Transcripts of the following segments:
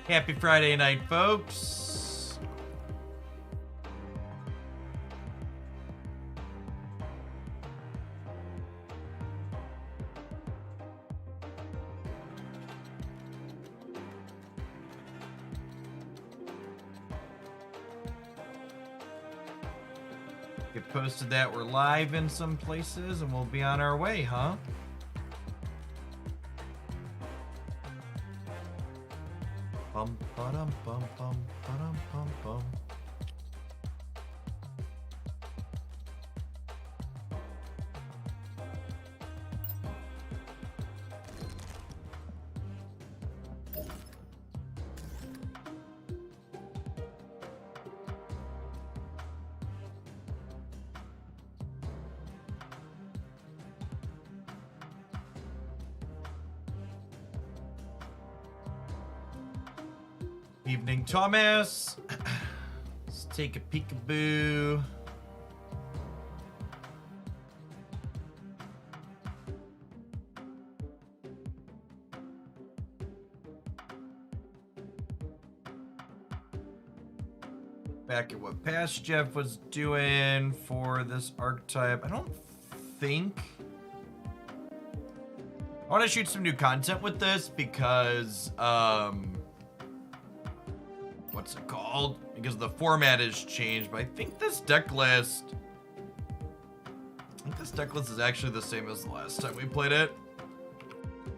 Happy Friday night, folks. Get posted that we're live in some places and we'll be on our way, huh? Bum ba-dum bum bum ba-dum bum bum. Evening, Thomas. Let's take a peekaboo. Back at what Past Jeff was doing for this archetype. I don't think I want to shoot some new content with this because what's it called? Because the format has changed, but I think this deck list is actually the same as the last time we played it.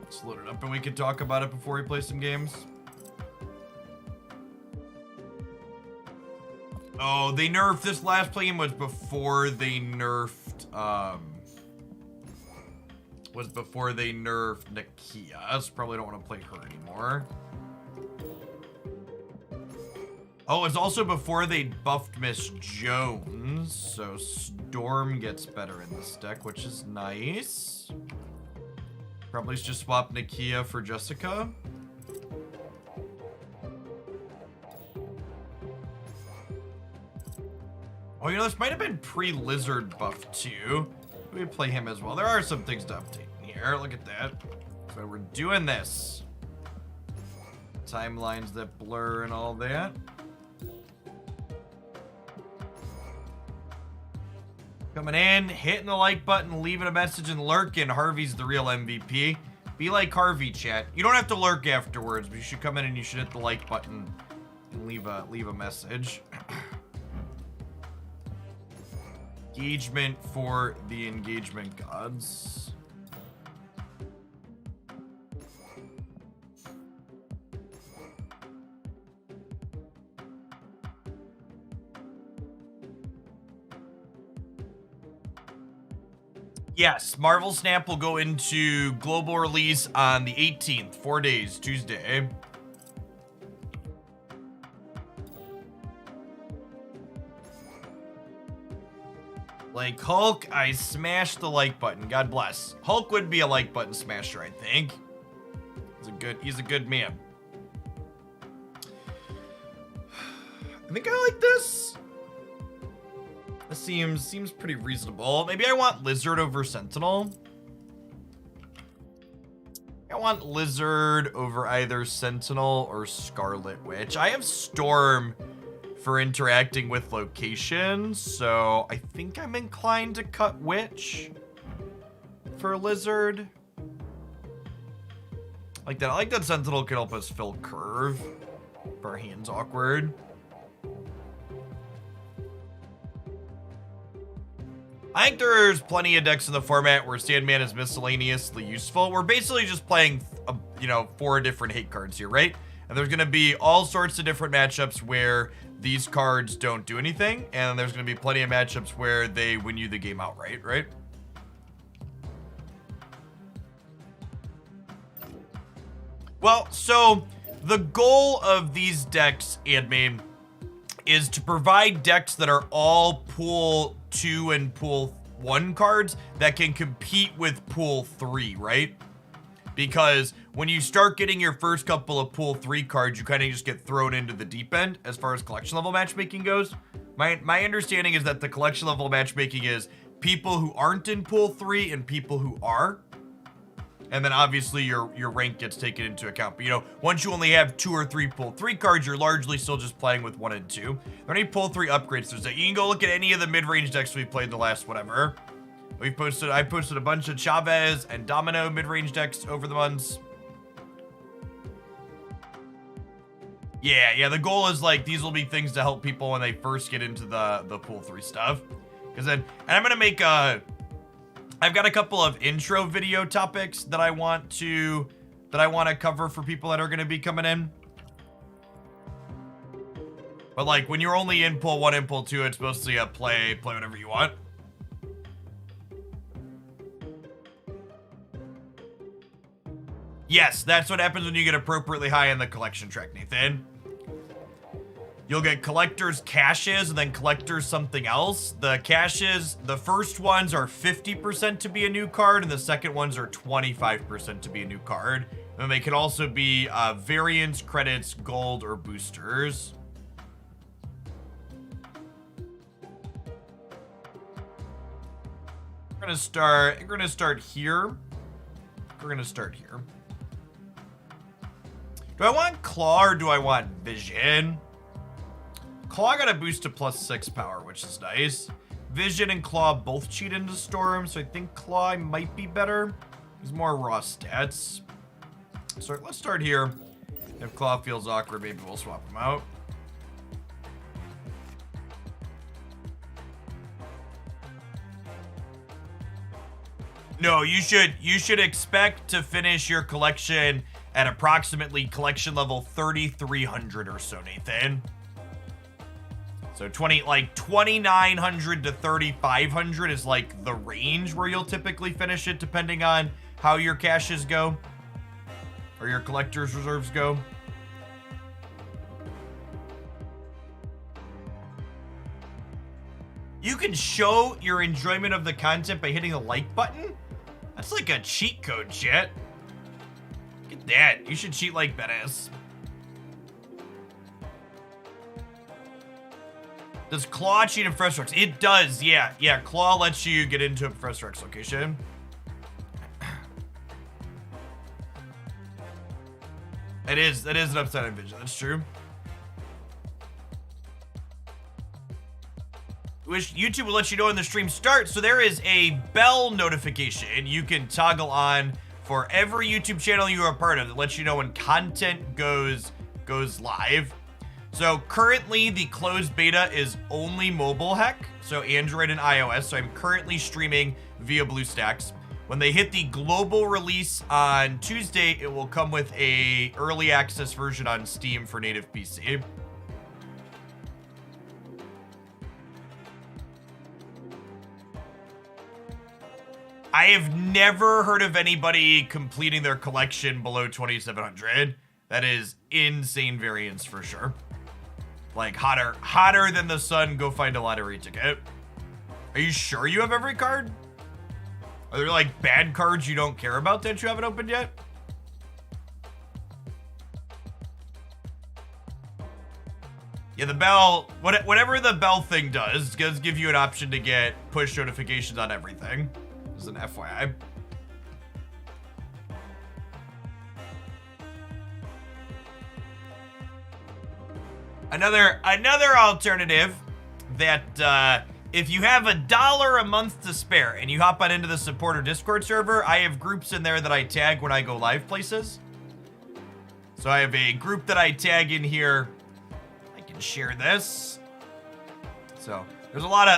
Let's load it up and we can talk about it before we play some games. Oh, they nerfed this last play game was before they nerfed Nakia. So probably don't want to play her anymore. Oh, it's also before they buffed Miss Jones, so Storm gets better in this deck, which is nice. Probably just swap Nakia for Jessica. Oh, you know, this might have been pre-Lizard buff too. We play him as well. There are some things to update in here. Look at that. So we're doing this. Timelines that blur and all that. Coming in, hitting the like button, leaving a message, and lurking. Harvey's the real MVP. Be like Harvey, chat. You don't have to lurk afterwards, but you should come in and you should hit the like button and leave a message. Engagement for the engagement gods. Yes, Marvel Snap will go into global release on the 18th, 4 days, Tuesday. Like Hulk, I smashed the like button. God bless. Hulk would be a like button smasher, I think. He's a good man. I think I like this. This seems pretty reasonable. Maybe I want Lizard over Sentinel. I want Lizard over either Sentinel or Scarlet Witch. I have Storm for interacting with locations, so I think I'm inclined to cut Witch for Lizard. Like that. I like that Sentinel can help us fill curve if our hand's awkward. I think there's plenty of decks in the format where Sandman is miscellaneously useful. We're basically just playing, 4 different hate cards here, right? And there's going to be all sorts of different matchups where these cards don't do anything. And there's going to be plenty of matchups where they win you the game outright, right? Well, so the goal of these decks, admin, is to provide decks that are all pool 2 and pool 1 cards that can compete with pool 3, right? Because when you start getting your first couple of pool 3 cards, you kind of just get thrown into the deep end as far as collection level matchmaking goes. My understanding is that the collection level matchmaking is people who aren't in pool 3 and people who are. And then obviously your rank gets taken into account. But you know, once you only have 2 or 3 pull 3 cards, you're largely still just playing with 1 and 2. There are any pull 3 upgrades. There's that. You can go look at any of the mid-range decks we've played the last whatever. I posted a bunch of Chavez and Domino mid-range decks over the months. Yeah, the goal is like, these will be things to help people when they first get into the pool 3 stuff. Because then, and I'm gonna make I've got a couple of intro video topics that I want to cover for people that are gonna be coming in. But like, when you're only in pool 1 and pool 2, it's mostly a play whatever you want. Yes, that's what happens when you get appropriately high in the collection track, Nathan. You'll get collectors caches and then collectors something else. The caches, the first ones are 50% to be a new card, and the second ones are 25% to be a new card. And they can also be variants, credits, gold, or boosters. We're gonna start here. We're gonna start here. Do I want Claw or do I want Vision? Claw got a boost to +6 power, which is nice. Vision and Claw both cheat into Storm, so I think Claw might be better. He's more raw stats. So let's start here. If Claw feels awkward, maybe we'll swap him out. No, you should expect to finish your collection at approximately collection level 3,300 or so, Nathan. So 2,900 to 3,500 is like the range where you'll typically finish it, depending on how your caches go or your collector's reserves go. You can show your enjoyment of the content by hitting the like button? That's like a cheat code, shit. Look at that. You should cheat like Bettis. Does Claw cheat in Professor X? It does, yeah. Yeah, Claw lets you get into a Professor X location. That is an upside on Vision, that's true. Which YouTube will let you know when the stream starts. So there is a bell notification you can toggle on for every YouTube channel you are a part of that lets you know when content goes live. So currently the closed beta is only mobile heck, so Android and iOS. So I'm currently streaming via BlueStacks. When they hit the global release on Tuesday, it will come with a early access version on Steam for native PC. I have never heard of anybody completing their collection below 2,700. That is insane variance for sure. Like hotter than the sun, go find a lottery ticket. Are you sure you have every card? Are there like bad cards you don't care about that you haven't opened yet? Yeah, the bell, whatever the bell thing does give you an option to get push notifications on everything. As an FYI. Another alternative that if you have $1 a month to spare and you hop on into the supporter Discord server, I have groups in there that I tag when I go live places. So I have a group that I tag in here. I can share this. So there's a lot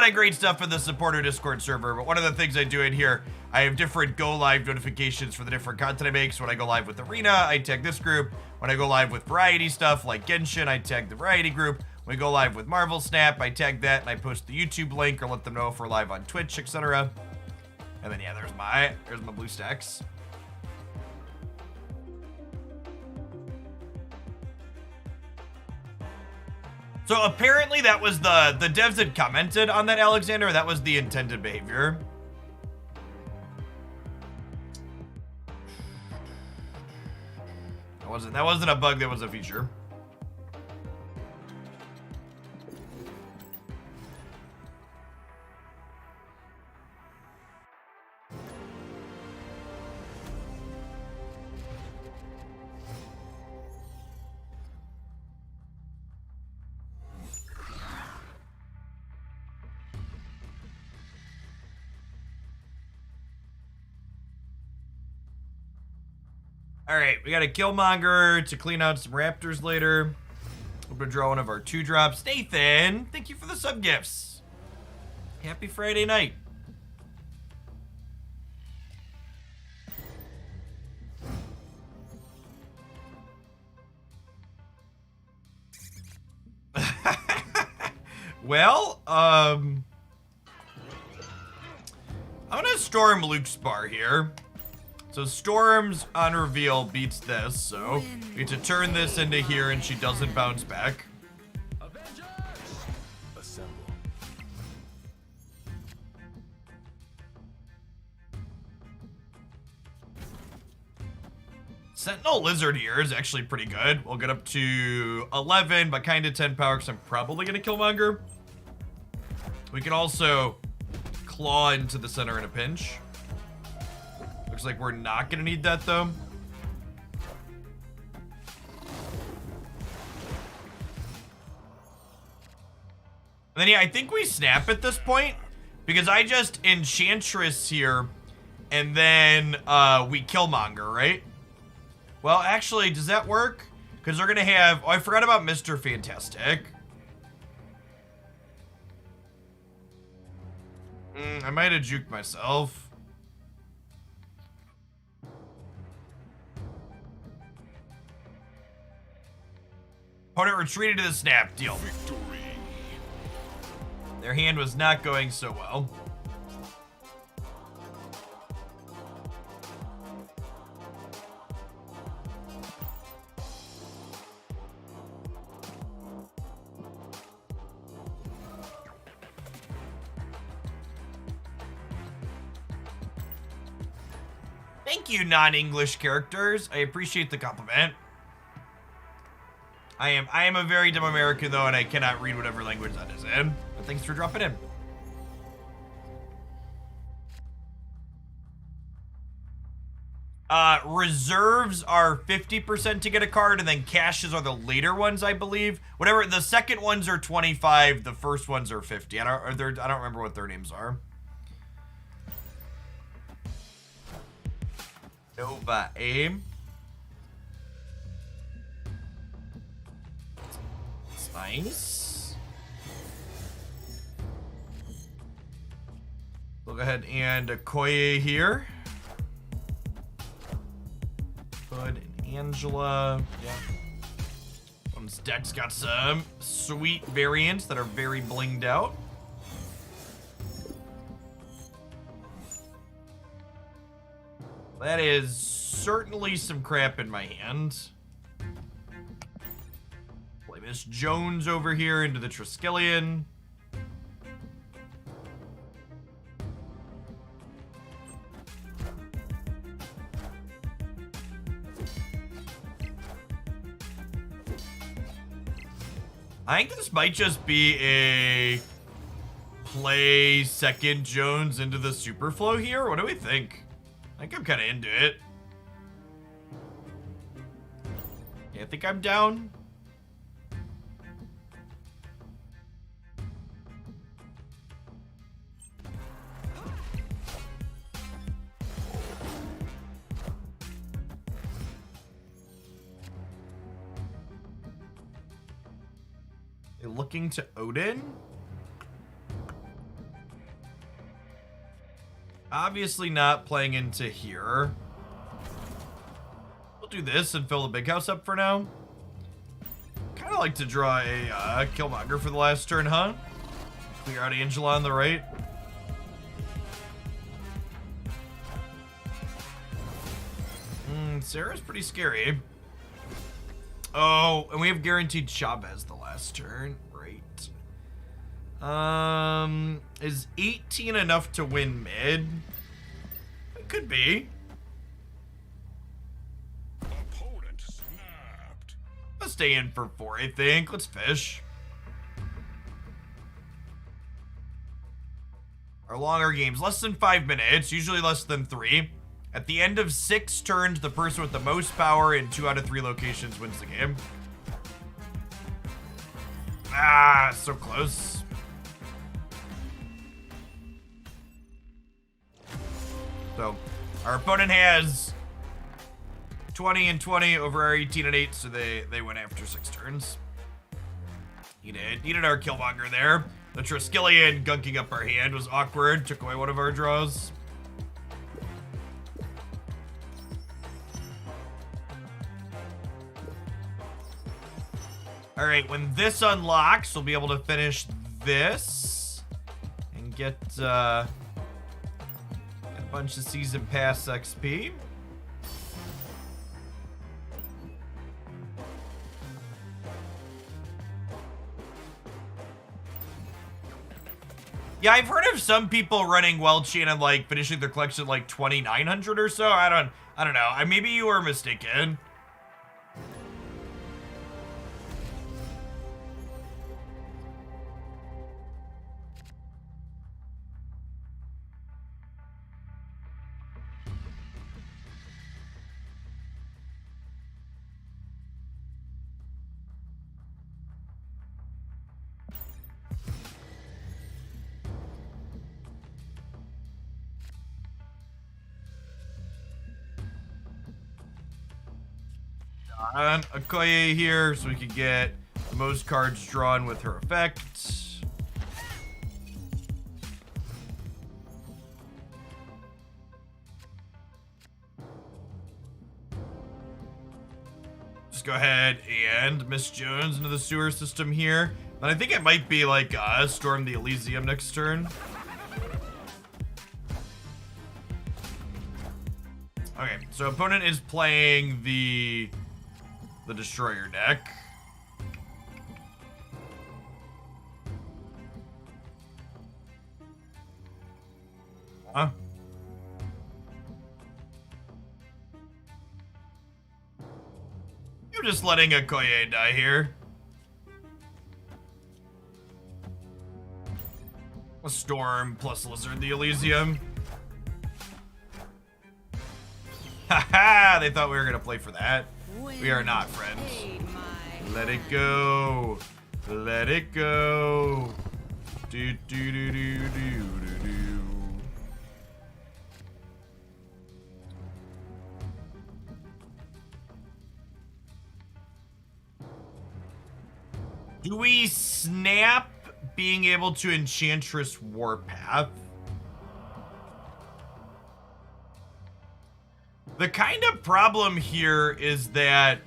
of great stuff in the supporter Discord server, but one of the things I do in here, I have different go live notifications for the different content I make. So when I go live with Arena, I tag this group. When I go live with variety stuff like Genshin, I tag the variety group. When we go live with Marvel Snap, I tag that and I post the YouTube link or let them know if we're live on Twitch, etc. And then yeah, there's my BlueStacks. So apparently that was the devs had commented on that, Alexander. That was the intended behavior. That wasn't a bug, that was a feature. All right, we got a Killmonger to clean out some Raptors later. We're gonna draw one of our 2-drops. Nathan, thank you for the sub gifts. Happy Friday night. Well, I'm gonna Storm Luke's bar here. So Storm's on reveal beats this, so we get to turn this into here and she doesn't bounce back. Avengers! Assemble. Sentinel Lizard here is actually pretty good. We'll get up to 11, but kind of 10 power because I'm probably going to Killmonger. We can also claw into the center in a pinch. Looks like we're not going to need that, though. And then, yeah, I think we snap at this point because I just Enchantress here and then we Killmonger, right? Well, actually, does that work? Because they're going to have... Oh, I forgot about Mr. Fantastic. I might have juked myself. Opponent retreated to the snap. Deal. Victory. Their hand was not going so well. Thank you, non-English characters. I appreciate the compliment. I am a very dumb American, though, and I cannot read whatever language that is in. But thanks for dropping in. Reserves are 50% to get a card, and then cashes are the later ones, I believe. Whatever, the second ones are 25, the first ones are 50. I don't remember what their names are. Nova aim. It's nice. We'll go ahead and Okoye here. Bud and Angela. Yeah. This deck's got some sweet variants that are very blinged out. That is certainly some crap in my hand. Play Miss Jones over here into the Triskelion. I think this might just be a play second Jones into the Superflow here. What do we think? I think I'm kind of into it. Yeah, I think I'm down. They're looking to Odin. Obviously not playing into here. We'll do this and fill the big house up for now. Kind of like to draw a Killmonger for the last turn, huh? Clear out Angela on the right. Sarah's pretty scary. Oh, and we have guaranteed Chavez the last turn. Right. Is 18 enough to win mid? It could be. Opponent snapped. Let's stay in for 4, I think. Let's fish. Our longer games, less than 5 minutes, usually less than 3. At the end of 6 turns, the person with the most power in 2 out of 3 locations wins the game. Ah, so close. So, our opponent has 20 and 20 over our 18 and 8, so they went after 6 turns. He did. Needed our Killmonger there. The Triskelion gunking up our hand was awkward. Took away one of our draws. All right, when this unlocks, we'll be able to finish this and get a bunch of Season Pass XP. Yeah, I've heard of some people running Welchian and like finishing their collection at like 2,900 or so. I don't know. Maybe you were mistaken. Okoye here, so we can get the most cards drawn with her effect. Just go ahead and Miss Jones into the sewer system here. And I think it might be like Storm the Elysium next turn. Okay, so opponent is playing the Destroyer deck. Huh? You're just letting Okoye die here. A Storm plus Lizard the Elysium. Haha, they thought we were gonna play for that. We are not friends. Let it go. Let it go. Do do do do do do do. Do we snap being able to Enchantress Warpath? The kind of problem here is that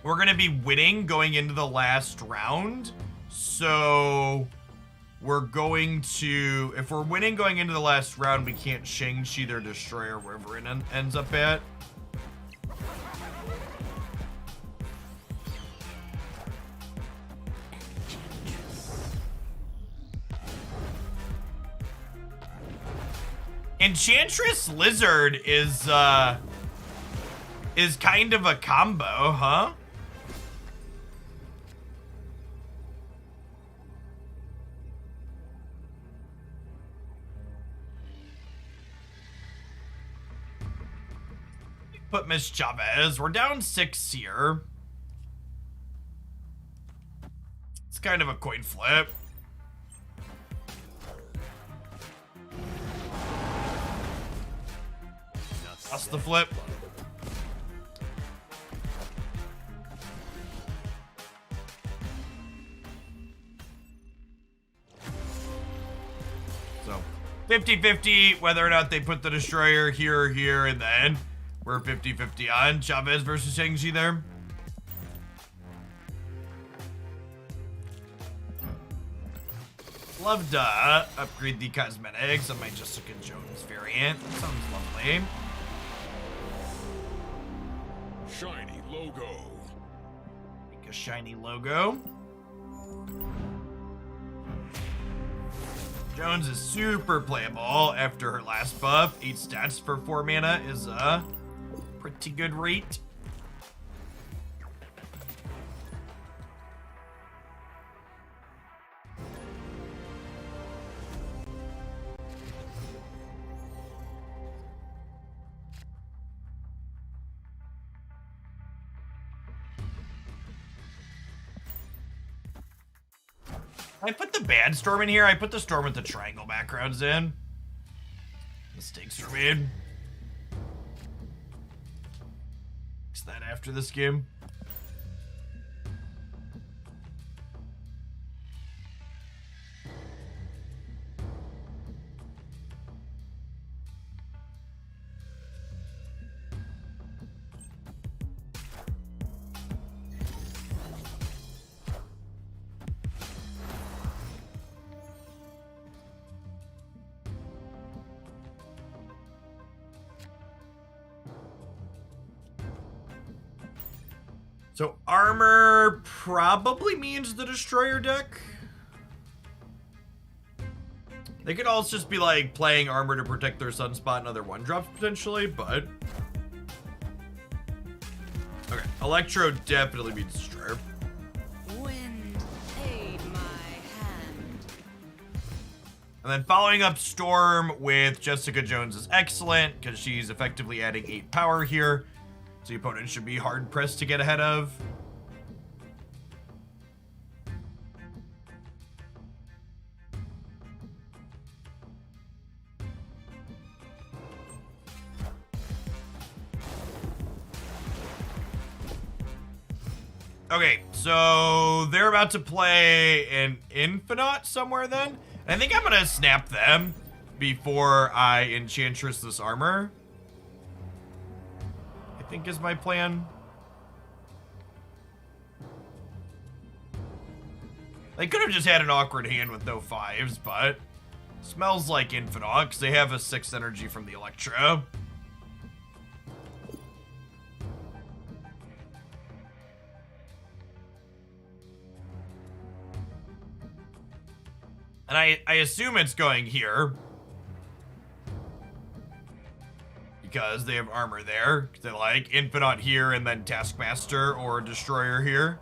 we're going to be winning going into the last round. So we're going to, if we're winning going into the last round, we can't Shang-Chi their Destroyer wherever it ends up at. Enchantress Lizard is kind of a combo, huh? Put Miss Chavez. We're down 6 here. It's kind of a coin flip. That's the flip. So 50-50 whether or not they put the Destroyer here or here, and then we're 50-50 on Chavez versus Shang-Chi there. Love to upgrade the cosmetics on my Jessica Jones variant. That sounds lovely. Shiny logo. Make a shiny logo. Jones is super playable after her last buff. 8 stats for 4 mana is a pretty good rate. I put the bad Storm in here. I put the Storm with the triangle backgrounds in. Mistakes were made. after this game. So armor probably means the destroyer deck. They could also just be like playing armor to protect their sunspot and other one drops potentially, but okay. Electro definitely means destroyer. Wind, aid my hand. And then following up Storm with Jessica Jones is excellent because she's effectively adding 8 power here. So the opponent should be hard pressed to get ahead of. Okay, so they're about to play an Infinite somewhere then. I think I'm gonna snap them before I Enchantress this armor. I think is my plan. They could have just had an awkward hand with no 5s, but smells like Infinite because they have a 6 energy from the Electro. And I assume it's going here. Because they have armor there. They like Infinite here and then Taskmaster or Destroyer here.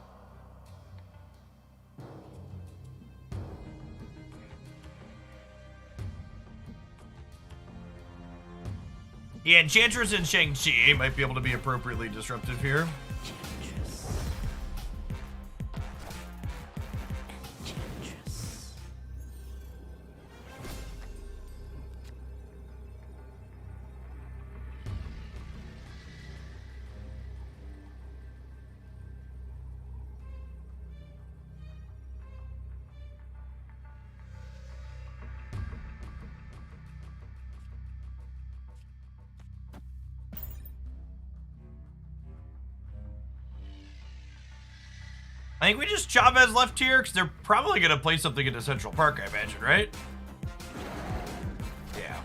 Yeah, Enchantress and Shang-Chi might be able to be appropriately disruptive here. I think we just Chavez left here because they're probably going to play something into Central Park, I imagine, right? Yeah.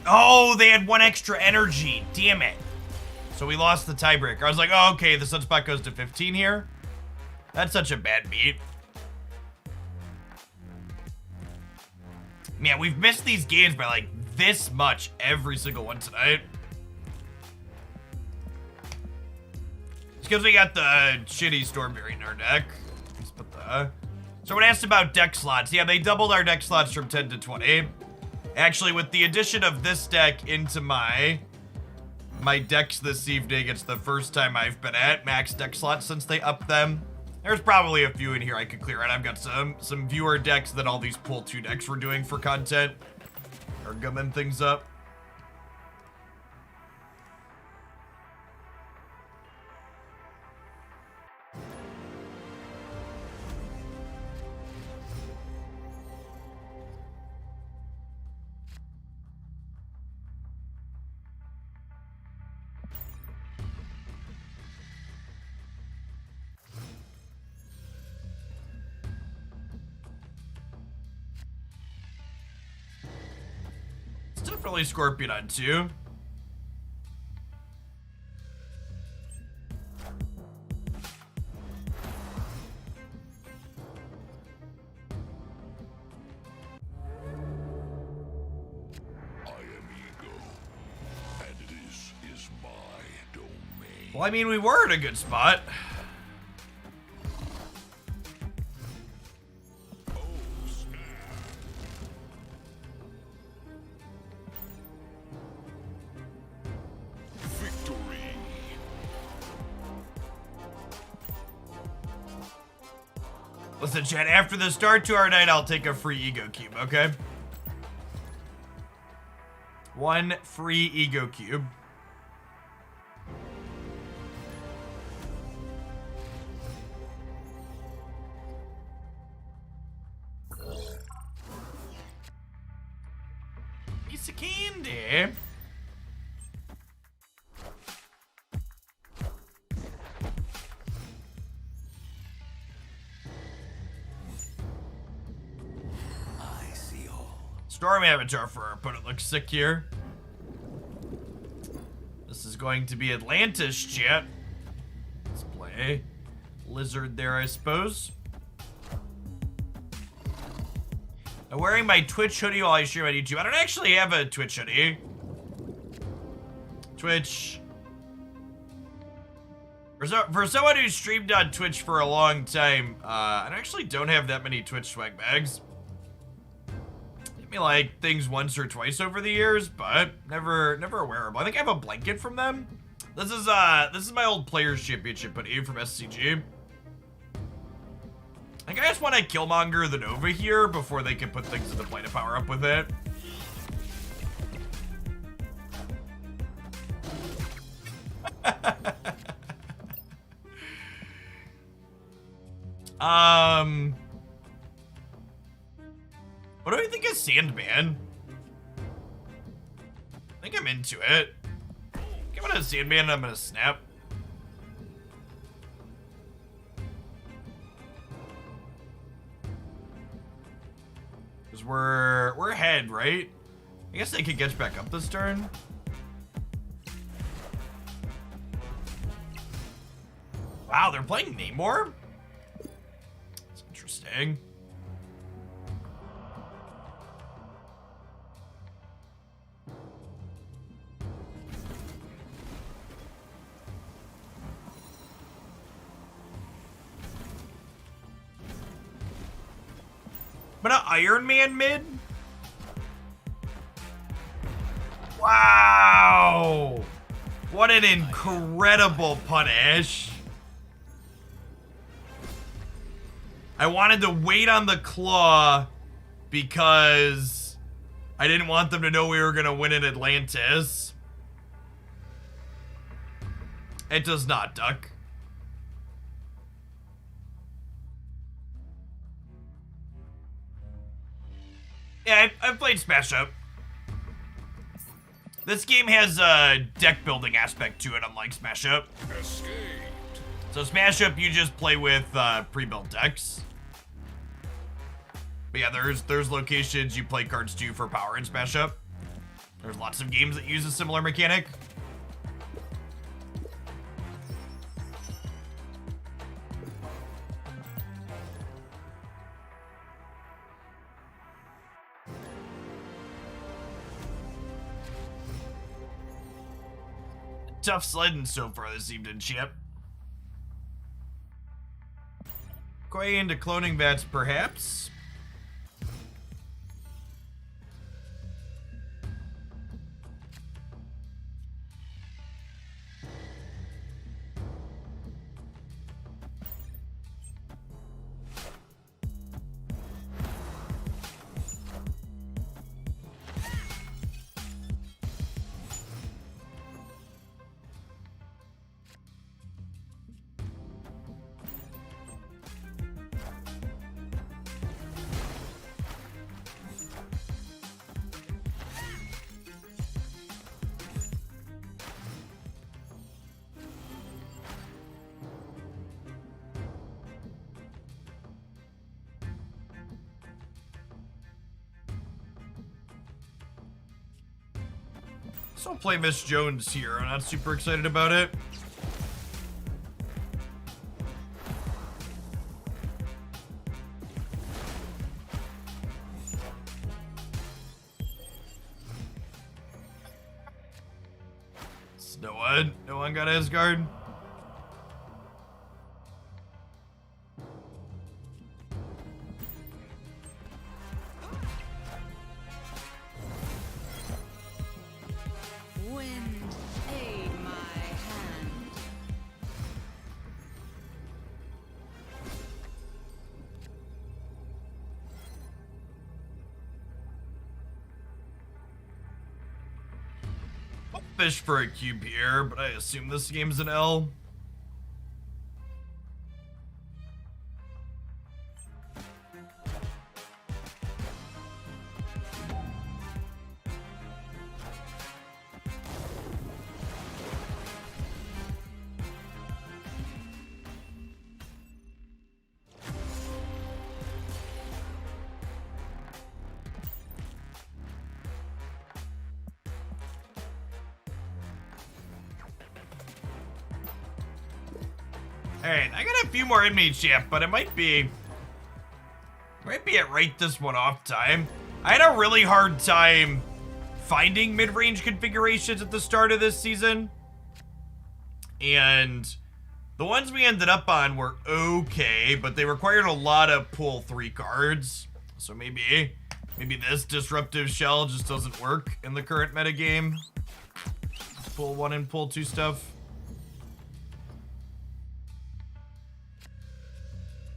Oh, they had 1 extra energy. Damn it. So we lost the tiebreaker. I was like, oh, okay, the sunspot goes to 15 here. That's such a bad beat. Man, we've missed these games by like this much every single one tonight. Because we got the shitty Stormberry in our deck. Let's put the... Someone asked about deck slots. Yeah, they doubled our deck slots from 10 to 20. Actually, with the addition of this deck into my decks this evening, it's the first time I've been at max deck slots since they upped them. There's probably a few in here I could clear out. I've got some viewer decks that all these pool 2 decks were doing for content. Or gumming things up. Definitely Scorpion on 2. I am ego, and this is my domain. Well, I mean, we were in a good spot. Listen, chat, after the start to our night, I'll take a free ego cube, okay? 1 free ego cube. Piece of candy. Storm avatar for our opponent looks sick here. This is going to be Atlantis, chat. Let's play lizard there, I suppose. I'm wearing my Twitch hoodie while I stream on YouTube. I don't actually have a Twitch hoodie. Twitch. For someone who streamed on Twitch for a long time, I actually don't have that many Twitch swag bags. Me like things once or twice over the years, but never wearable. I think I have a blanket from them. This is my old Players Championship hoodie from SCG. I think I just want to Killmonger the Nova here before they can put things into play to power up with it. What do I think of Sandman? I think I'm into it. I'm gonna Sandman and I'm gonna snap. Cause we're ahead, right? I guess they could get back up this turn. Wow, they're playing Namor? That's interesting. But an Iron Man mid? Wow! What an incredible punish. I wanted to wait on the claw because I didn't want them to know we were gonna win in Atlantis. It does not, Duck. Yeah, I've played Smash Up. This game has a deck building aspect to it, unlike Smash Up. Escaped. So Smash Up, you just play with pre-built decks. But yeah, there's locations you play cards to for power in Smash Up. There's lots of games that use a similar mechanic. Tough sledding so far this evening, Chip. Going into cloning bats, perhaps. So play Miss Jones here. I'm not super excited about it. No one got Asgard. impish for a cube here, but I assume this game's an L. Alright, I got a few more inmates yet, but it might be at right this one off time. I had a really hard time finding mid-range configurations at the start of this season. And the ones we ended up on were okay, but they required a lot of pull 3 cards. So maybe this disruptive shell just doesn't work in the current metagame. Pull 1 and pull 2 stuff.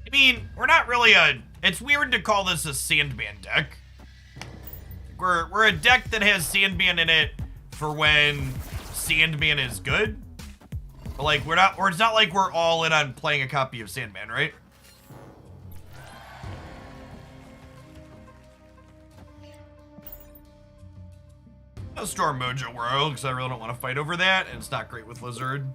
I mean, we're not really it's weird to call this a Sandman deck. We're a deck that has Sandman in it for when Sandman is good. But like, it's not like we're all in on playing a copy of Sandman, right? I'll Storm Mojo World, because I really don't want to fight over that, and it's not great with Lizard.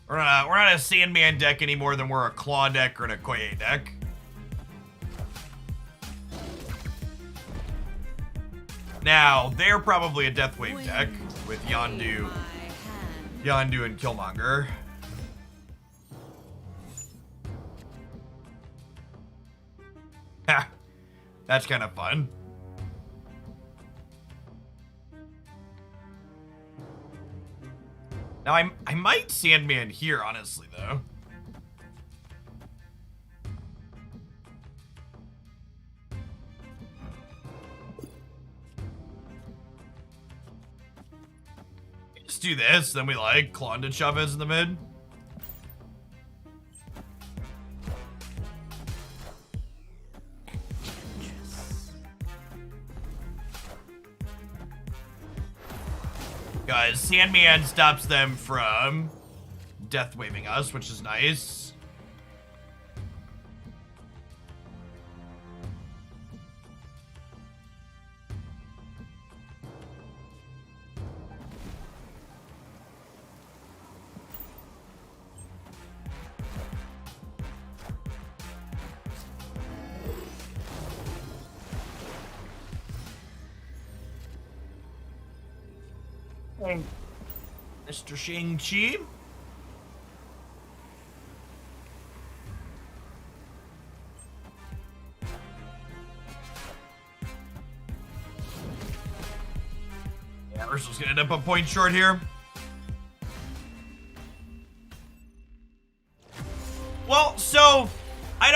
We're not a Sandman deck any more than we're a Claw deck or an Okoye deck. Now, they're probably a Deathwave deck with Yondu and Killmonger. Ha! That's kind of fun. Now, I might Sandman here, honestly, though. Just do this, then we like Klonda Chavez in the mid. Guys, Sandman stops them from Deathwaving us, which is nice. Mr. Shang-Chi. Yeah, Ursul's gonna end up a point short here. Well, so I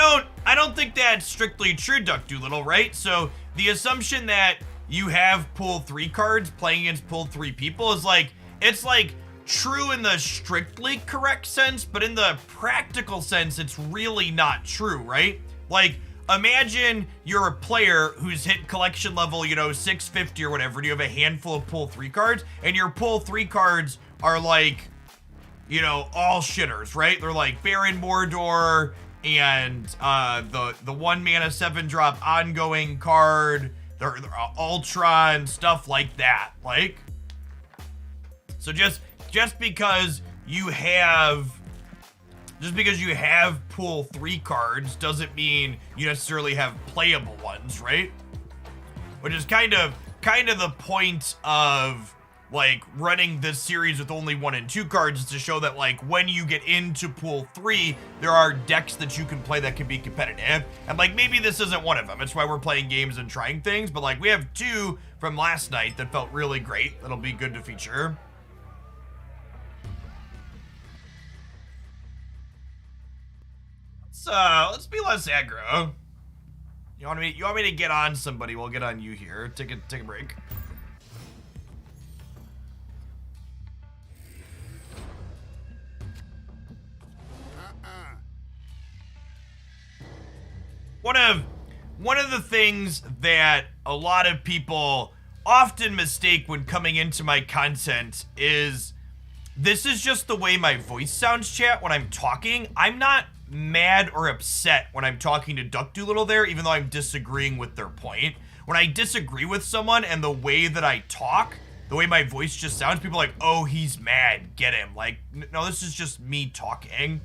don't think that's strictly true, Duck Doolittle, right? So the assumption that you have pull 3 cards playing against pull 3 people is like, it's like true in the strictly correct sense, but in the practical sense, it's really not true, right? Like, imagine you're a player who's hit collection level, 650 or whatever, and you have a handful of pull 3 cards, and your pull 3 cards are like, all shitters, right? They're like Baron Mordor and the 1 mana 7-drop ongoing card, they're Ultron, stuff like that, like. So just because you have pull 3 cards doesn't mean you necessarily have playable ones, right? Which is kind of the point of like running this series with only 1 and 2 cards, is to show that like when you get into pool 3, there are decks that you can play that can be competitive. And like maybe this isn't one of them. It's why we're playing games and trying things. But like we have 2 from last night that felt really great. That'll be good to feature. Let's be less aggro. You want me to get on somebody? We'll get on you here. Take a break. one of the things that a lot of people often mistake when coming into my content is this is just the way my voice sounds, chat, when I'm talking. I'm not mad or upset when I'm talking to Duck Doolittle there, even though I'm disagreeing with their point. When I disagree with someone and the way that I talk, the way my voice just sounds, people are like, oh, he's mad, get him. Like, no, this is just me talking.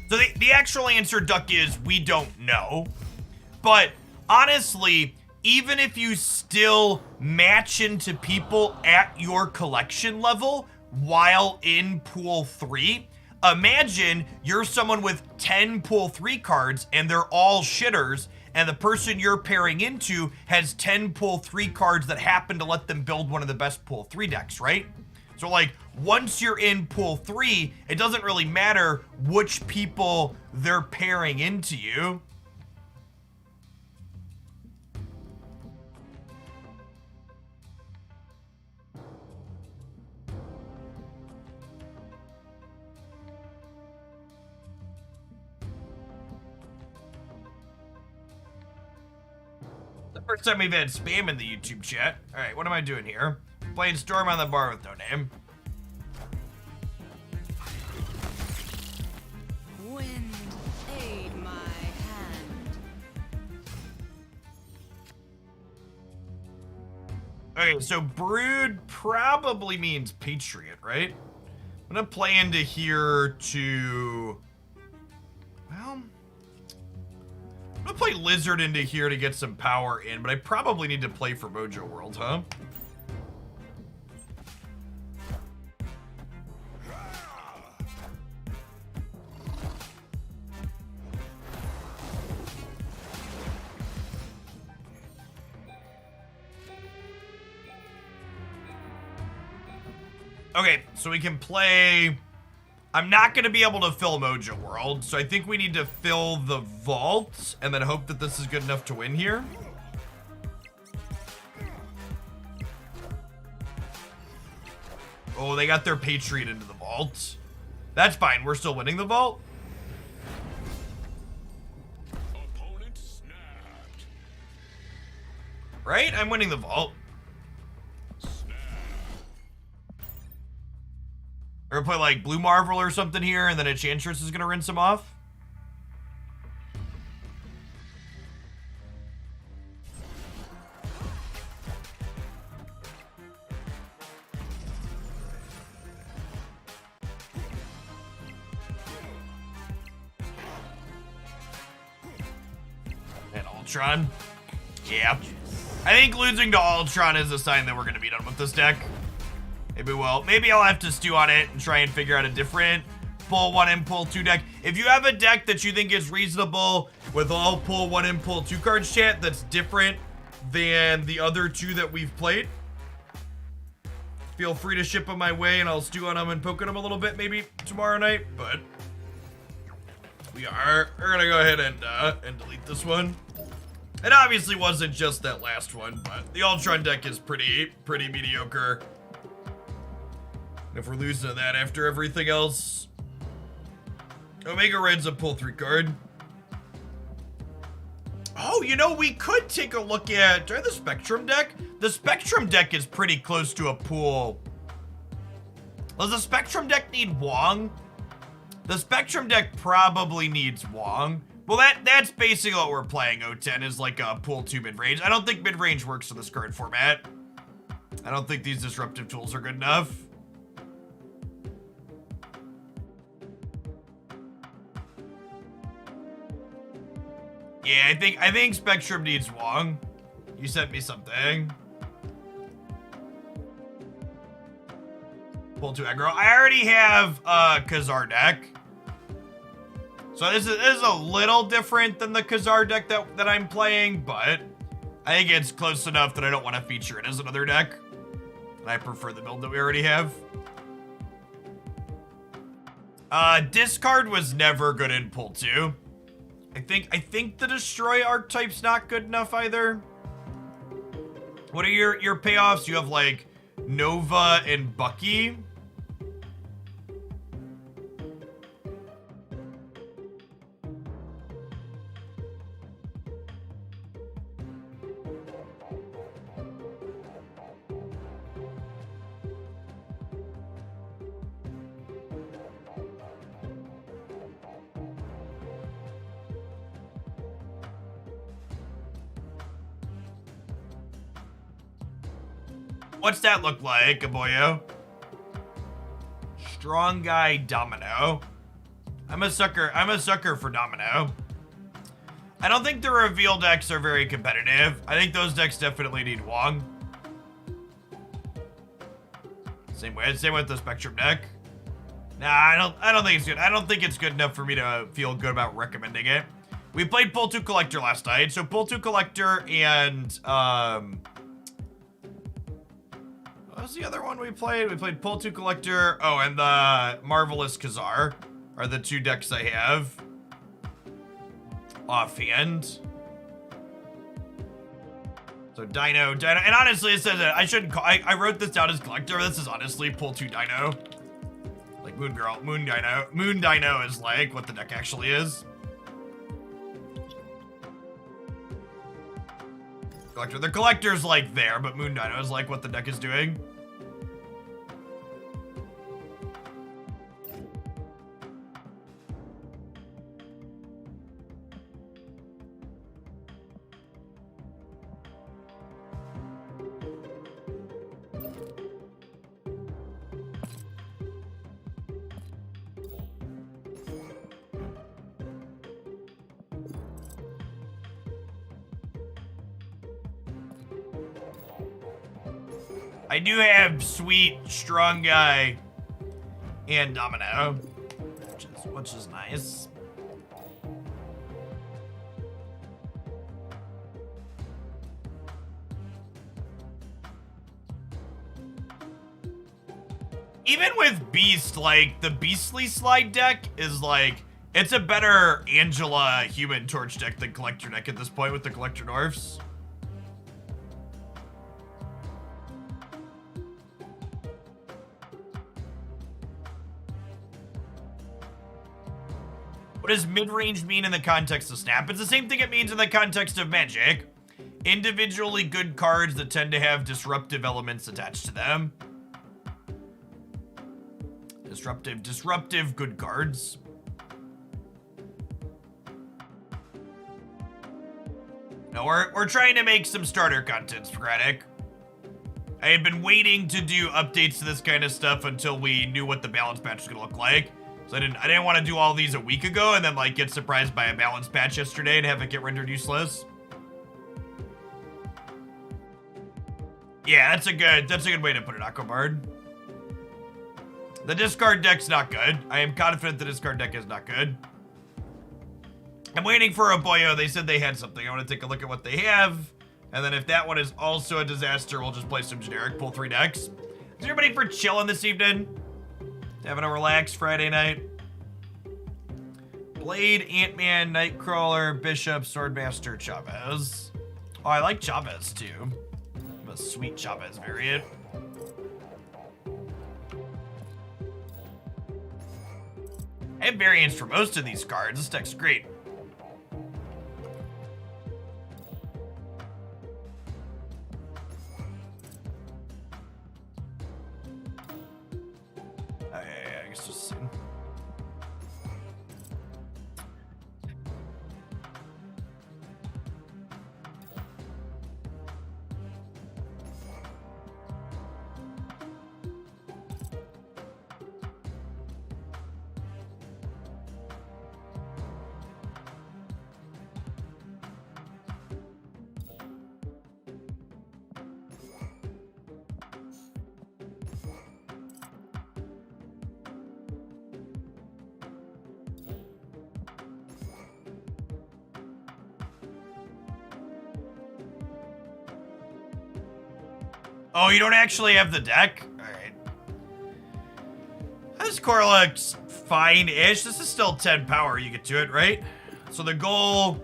So the actual answer, Duck, is we don't know. But honestly, even if you still match into people at your collection level while in pool 3, imagine you're someone with 10 pool 3 cards and they're all shitters, and the person you're pairing into has 10 pool 3 cards that happen to let them build one of the best pool 3 decks, right? So like, once you're in pool 3, it doesn't really matter which people they're pairing into you. The first time we've had spam in the YouTube chat. All right, what am I doing here? Playing Storm on the bar with no name. Wind, aid my hand. Okay, so Brood probably means Patriot, right? I'm gonna play into here to... Well... I'm gonna play Lizard into here to get some power in, but I probably need to play for Mojo World, huh? Okay, so we can play... I'm not going to be able to fill Mojo World, so I think we need to fill the vault and then hope that this is good enough to win here. Oh, they got their Patriot into the vault. That's fine, we're still winning the vault. Opponent snapped. Right? I'm winning the vault. We're gonna play like Blue Marvel or something here, and then Enchantress is gonna rinse him off. And Ultron. Yeah. I think losing to Ultron is a sign that we're gonna be done with this deck. Maybe we'll. Maybe I'll have to stew on it and try and figure out a different pull 1 and pull 2 deck. If you have a deck that you think is reasonable with all pull 1 and pull 2 cards, chat, that's different than the other 2 that we've played, feel free to ship them my way and I'll stew on them and poke at them a little bit maybe tomorrow night. But we're gonna go ahead and delete this one. It obviously wasn't just that last one, but the Ultron deck is pretty mediocre. If we're losing to that after everything else. Omega Red's a pull 3 card. Oh, you know, we could take a look at... Do I have the Spectrum deck? The Spectrum deck is pretty close to a pool. Does the Spectrum deck need Wong? The Spectrum deck probably needs Wong. Well, that's basically what we're playing, O10, is like a pool 2 mid-range. I don't think mid-range works in this current format. I don't think these disruptive tools are good enough. Yeah, I think Spectrum needs Wong. You sent me something. Pull 2 aggro. I already have Khazar deck. So this is a little different than the Khazar deck that I'm playing, but I think it's close enough that I don't want to feature it as another deck. And I prefer the build that we already have. Discard was never good in pull 2. I think the Destroy archetype's not good enough either. What are your payoffs? You have like Nova and Bucky. What's that look like, Aboyo? Strong guy domino. I'm a sucker for domino. I don't think the reveal decks are very competitive. I think those decks definitely need Wong. Same with the Spectrum deck. Nah, I don't think it's good. I don't think it's good enough for me to feel good about recommending it. We played Pull 2 Collector last night. So Pull 2 Collector and what was the other one we played? We played Pull 2 Collector. Oh, and the Marvelous Khazar are the two decks I have offhand. So Dino, and honestly, it says that I shouldn't call, I wrote this down as Collector. This is honestly Pull 2 Dino. Like Moon Dino is like what the deck actually is. Collector, the Collector's like there, but Moon Dino is like what the deck is doing. I do have sweet, strong guy, and domino, which is nice. Even with Beast, like, the Beastly Slide deck is like, it's a better Angela Human Torch deck than Collector deck at this point with the Collector nerfs. What does mid-range mean in the context of Snap? It's the same thing it means in the context of Magic. Individually good cards that tend to have disruptive elements attached to them. Disruptive good cards. No, we're trying to make some starter content, sporadic. I had been waiting to do updates to this kind of stuff until we knew what the balance patch was gonna look like. So I didn't want to do all these a week ago and then like get surprised by a balance patch yesterday and have it get rendered useless. Yeah, that's a good way to put it, Aquabard. The discard deck's not good. I am confident the discard deck is not good. I'm waiting for a Boyo. They said they had something. I want to take a look at what they have. And then if that one is also a disaster, we'll just play some generic Pull 3 decks. Is everybody for chilling this evening? Having a relaxed Friday night. Blade, Ant-Man, Nightcrawler, Bishop, Swordmaster, Chavez. Oh, I like Chavez too. I'm a sweet Chavez variant. I have variants for most of these cards. This deck's great. I guess just... Oh, you don't actually have the deck? Alright. This core looks fine-ish. This is still 10 power. You get to it, right? So the goal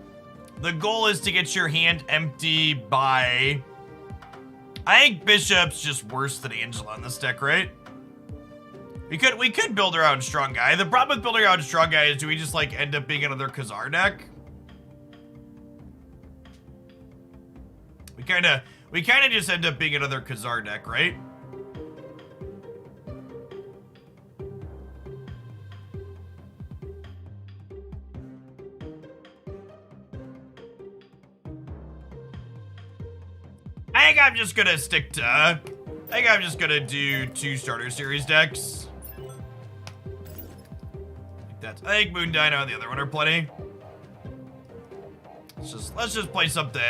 is to get your hand empty by... I think Bishop's just worse than Angela in this deck, right? We could build around Strong Guy. The problem with building around Strong Guy is do we just like end up being another Khazar deck? We kind of just end up being another Khazar deck, right? I think I'm just gonna stick to I think I'm just gonna do 2 starter series decks. I think Moon Dino and the other one are plenty. Let's just play something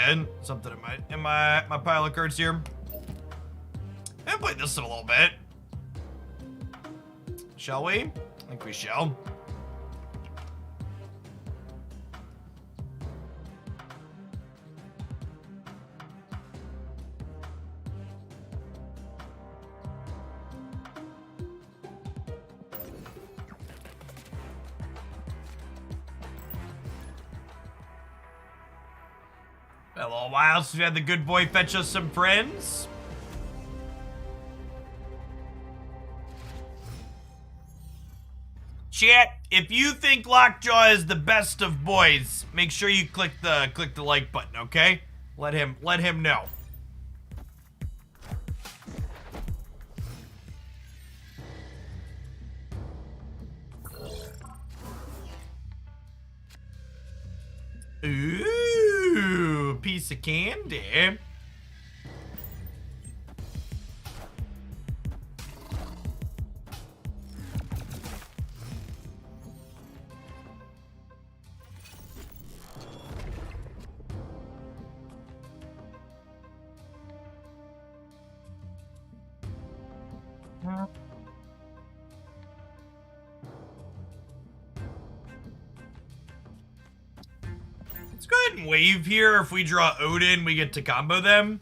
in my pile of cards here. I haven't played this in a little bit. Shall we? I think we shall. Been a little while since we had the good boy fetch us some friends. Chat, if you think Lockjaw is the best of boys, make sure you click the like button, okay? Let him know. Ooh, piece of candy. Let's go ahead and wave here. If we draw Odin, we get to combo them.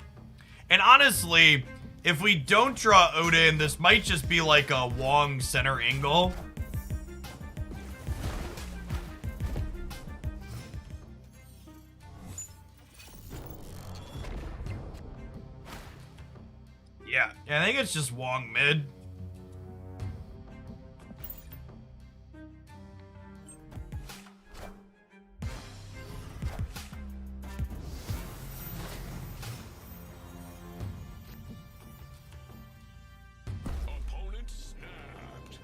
And honestly, if we don't draw Odin, this might just be like a Wong center angle. Yeah, I think it's just Wong mid. Opponent snapped.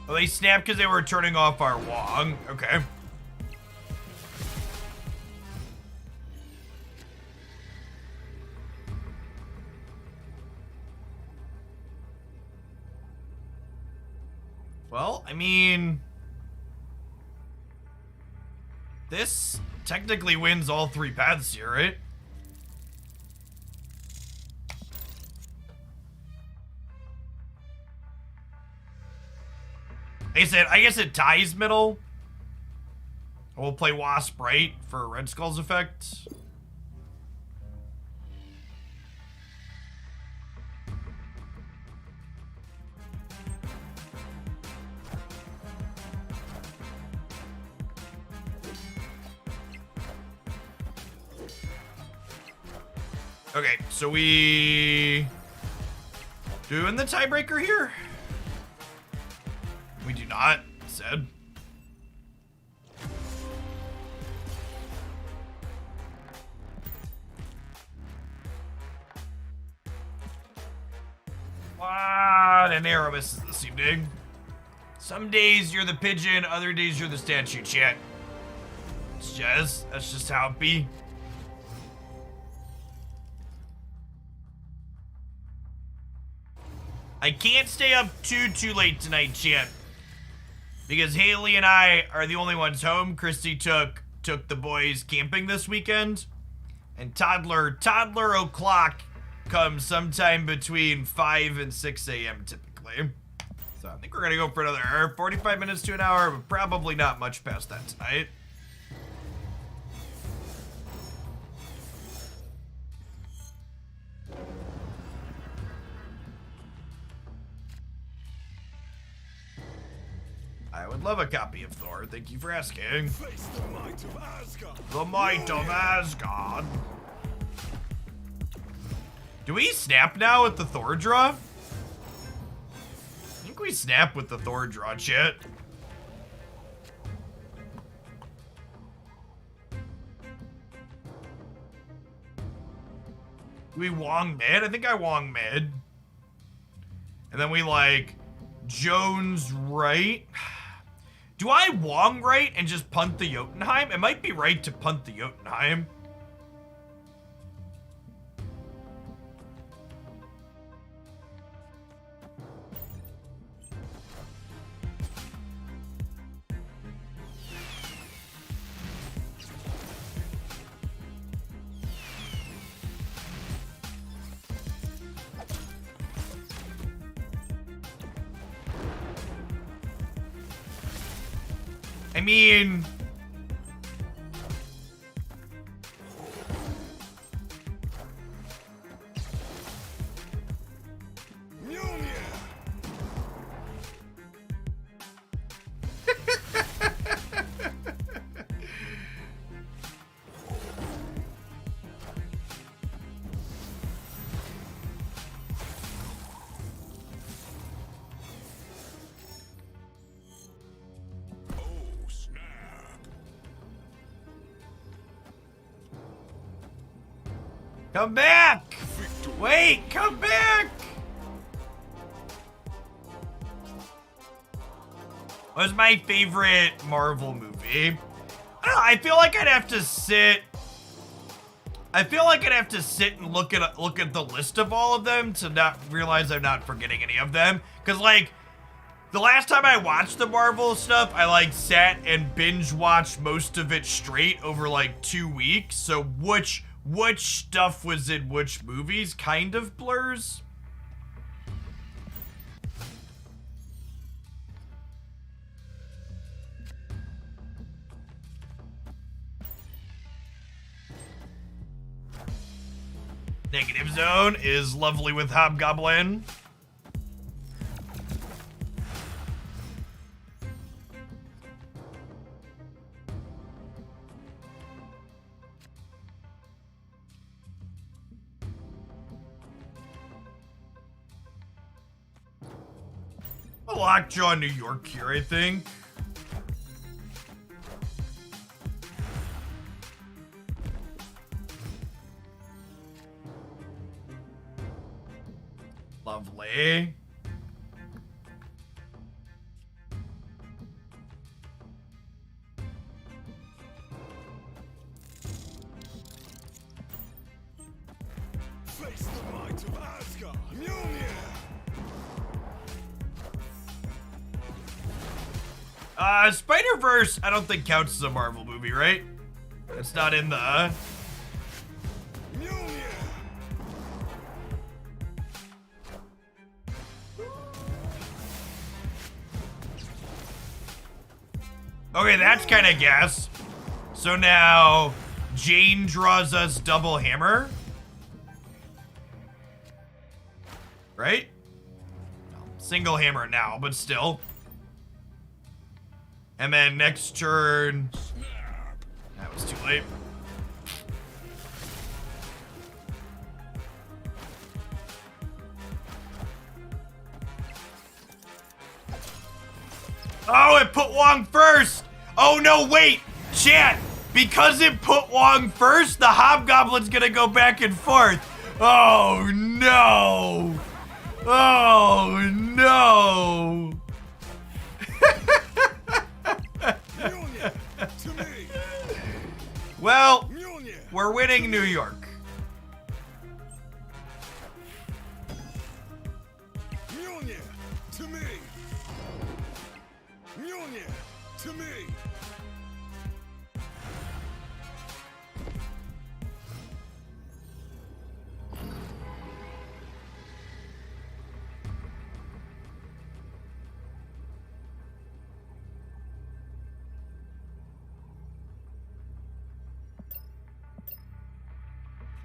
Oh, they snapped because they were turning off our Wong. Okay. Well, I mean, this technically wins all 3 paths here, right? I guess it ties middle. We'll play Wasp right for Red Skull's effect. Okay, so we doing the tiebreaker here? We do not, said. What an arrow misses this evening. Some days you're the pigeon, other days you're the statue, chat. That's just how it be. I can't stay up too late tonight, chat. Because Haley and I are the only ones home. Christy took the boys camping this weekend. And toddler o'clock comes sometime between 5 and 6 a.m. typically. So I think we're gonna go for another 45 minutes to an hour, but probably not much past that tonight. I would love a copy of Thor. Thank you for asking. Face the might of Asgard. The might of Asgard. Do we snap now with the Thor draw? I think we snap with the Thor draw, chat. Do we Wong mid? I think I Wong mid. And then we like Jones right. Do I Wong right and just punt the Jotunheim? It might be right to punt the Jotunheim. I mean, come back! Wait, come back! What was my favorite Marvel movie? I don't know, I feel like I'd have to sit. I feel like I'd have to sit and look at the list of all of them to not realize I'm not forgetting any of them. Cause like, the last time I watched the Marvel stuff, I like sat and binge watched most of it straight over like 2 weeks. So which stuff was in which movies kind of blurs. Negative zone is lovely with Hobgoblin. Lockjaw New York here, I think. Lovely. Face the might of Asgard. Mjolnir. Spider-Verse, I don't think counts as a Marvel movie, right? It's not in the... Mjolnir. Okay, that's kind of gas. So now, Jane draws us double hammer. Right? No, single hammer now, but still. And then next turn... That was too late. Oh, it put Wong first! Oh no, wait! Chat! Because it put Wong first, the Hobgoblin's gonna go back and forth. Oh no! Oh no! To me. Well, Mjolnir. we're winning New York. Mjolnir. To me. Mjolnir. To me.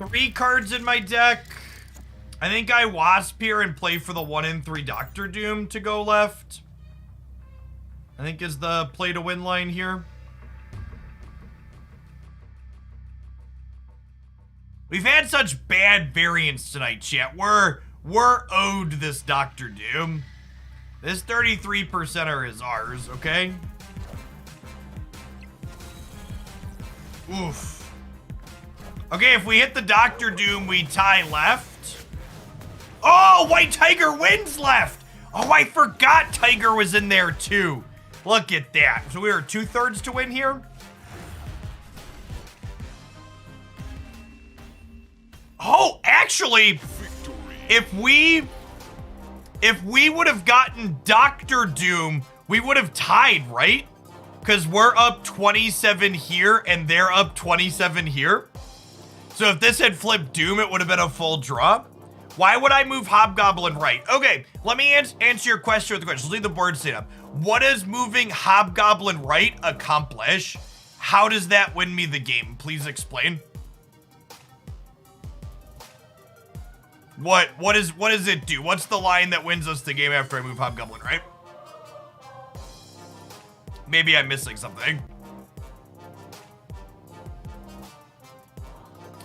Three cards in my deck. I think I Wasp here and play for the 1 in 3 Doctor Doom to go left. I think is the play to win line here. We've had such bad variants tonight, chat. We're owed this Doctor Doom. This 33%er is ours, okay? Oof. Okay, if we hit the Doctor Doom, we tie left. Oh, White Tiger wins left. Oh, I forgot Tiger was in there too. Look at that. So we were 2/3 to win here. Oh, actually, if we would have gotten Doctor Doom, we would have tied, right? Because we're up 27 here and they're up 27 here. So if this had flipped Doom, it would have been a full draw. Why would I move Hobgoblin right? Okay, let me answer your question with the question. Let's leave the board set up. What does moving Hobgoblin right accomplish? How does that win me the game? Please explain. What does it do? What's the line that wins us the game after I move Hobgoblin right? Maybe I'm missing something.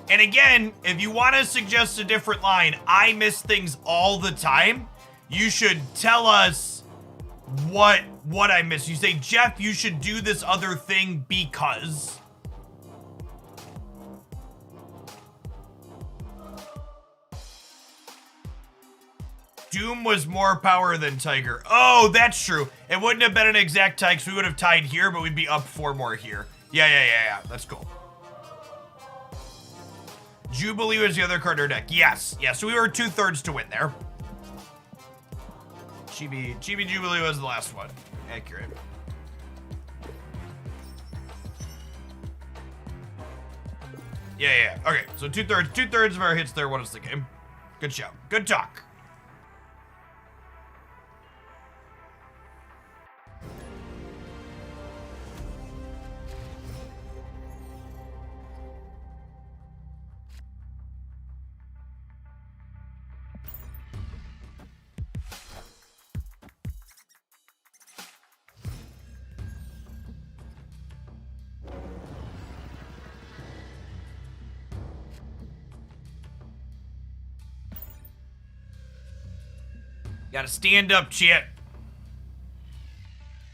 And again, if you want to suggest a different line, I miss things all the time. You should tell us what I miss. You say, Jeff, you should do this other thing because. Doom was more power than Tiger. Oh, that's true. It wouldn't have been an exact tie because we would have tied here, but we'd be up 4 more here. Yeah. That's cool. Jubilee was the other card in our deck. Yes. So we were 2/3 to win there. Chibi Jubilee was the last one. Accurate. Yeah. Okay, so 2/3 of our hits there won us the game. Good show. Good talk. Gotta stand up, chat.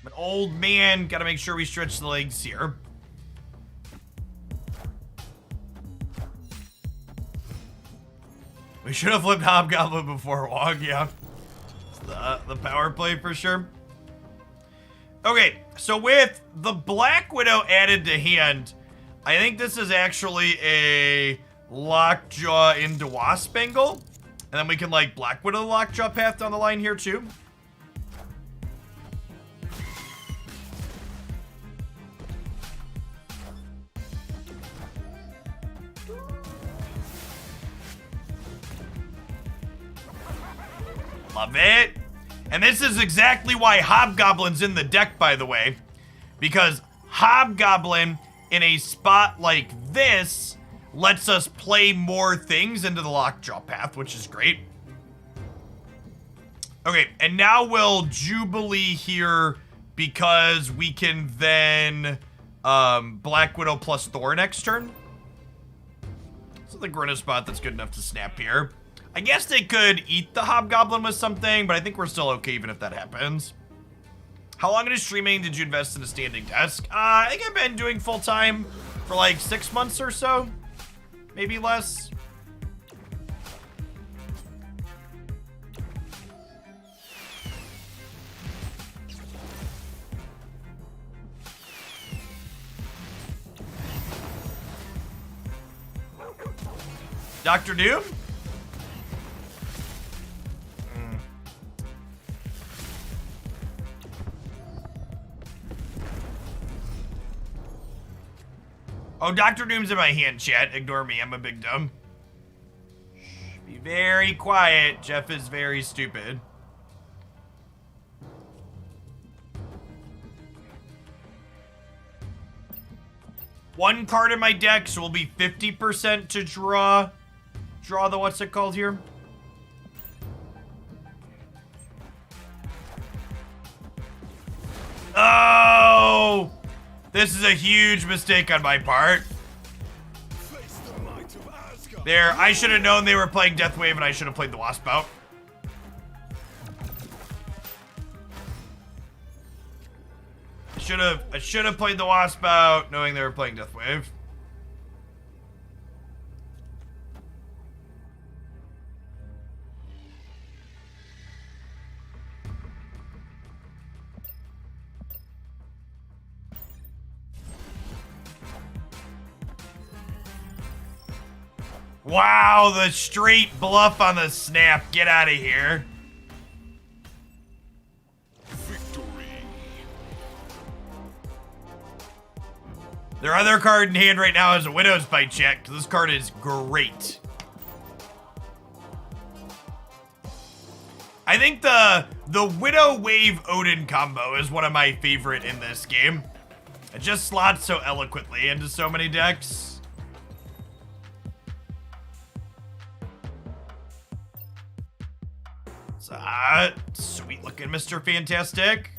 I'm an old man. Gotta make sure we stretch the legs here. We should have flipped Hobgoblin before Wong, yeah. It's the power play for sure. Okay, so with the Black Widow added to hand, I think this is actually a Lockjaw into Wasp angle. And then we can, like, Black Widow Lockjaw path down the line here, too. Love it. And this is exactly why Hobgoblin's in the deck, by the way. Because Hobgoblin, in a spot like this, lets us play more things into the Lockjaw path, which is great. Okay, and now we'll Jubilee here because we can then Black Widow plus Thor next turn. So the Grinna spot that's good enough to snap here. I guess they could eat the Hobgoblin with something, but I think we're still okay even if that happens. How long into streaming did you invest in a standing desk? I think I've been doing full time for like 6 months or so. Maybe less. Dr. Doom? Oh, Dr. Doom's in my hand, chat. Ignore me. I'm a big dumb. Shh, be very quiet. Jeff is very stupid. One card in my deck, so we'll be 50% to draw the what's it called here? Oh! This is a huge mistake on my part. There, I should have known they were playing Deathwave and I should have played the Wasp out. I should have played the Wasp out knowing they were playing Deathwave. Wow, the straight bluff on the snap. Get out of here. Victory. Their other card in hand right now is a Widow's Bite check. This card is great. I think the Widow Wave Odin combo is one of my favorite in this game. It just slots so eloquently into so many decks. Sweet looking Mr. Fantastic.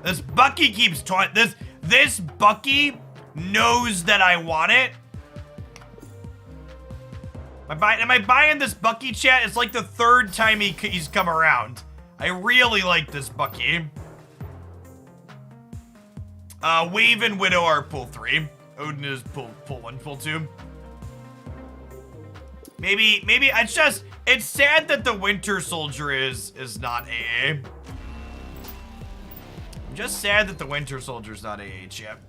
This Bucky keeps this Bucky knows that I want it. Am I buying this Bucky, chat? It's like the third time he's come around. I really like this Bucky. Wave and Widow are pull 3. Odin is pull 1, pull 2. Maybe it's sad that the Winter Soldier is not AA. I'm just sad that the Winter Soldier's not AA yet.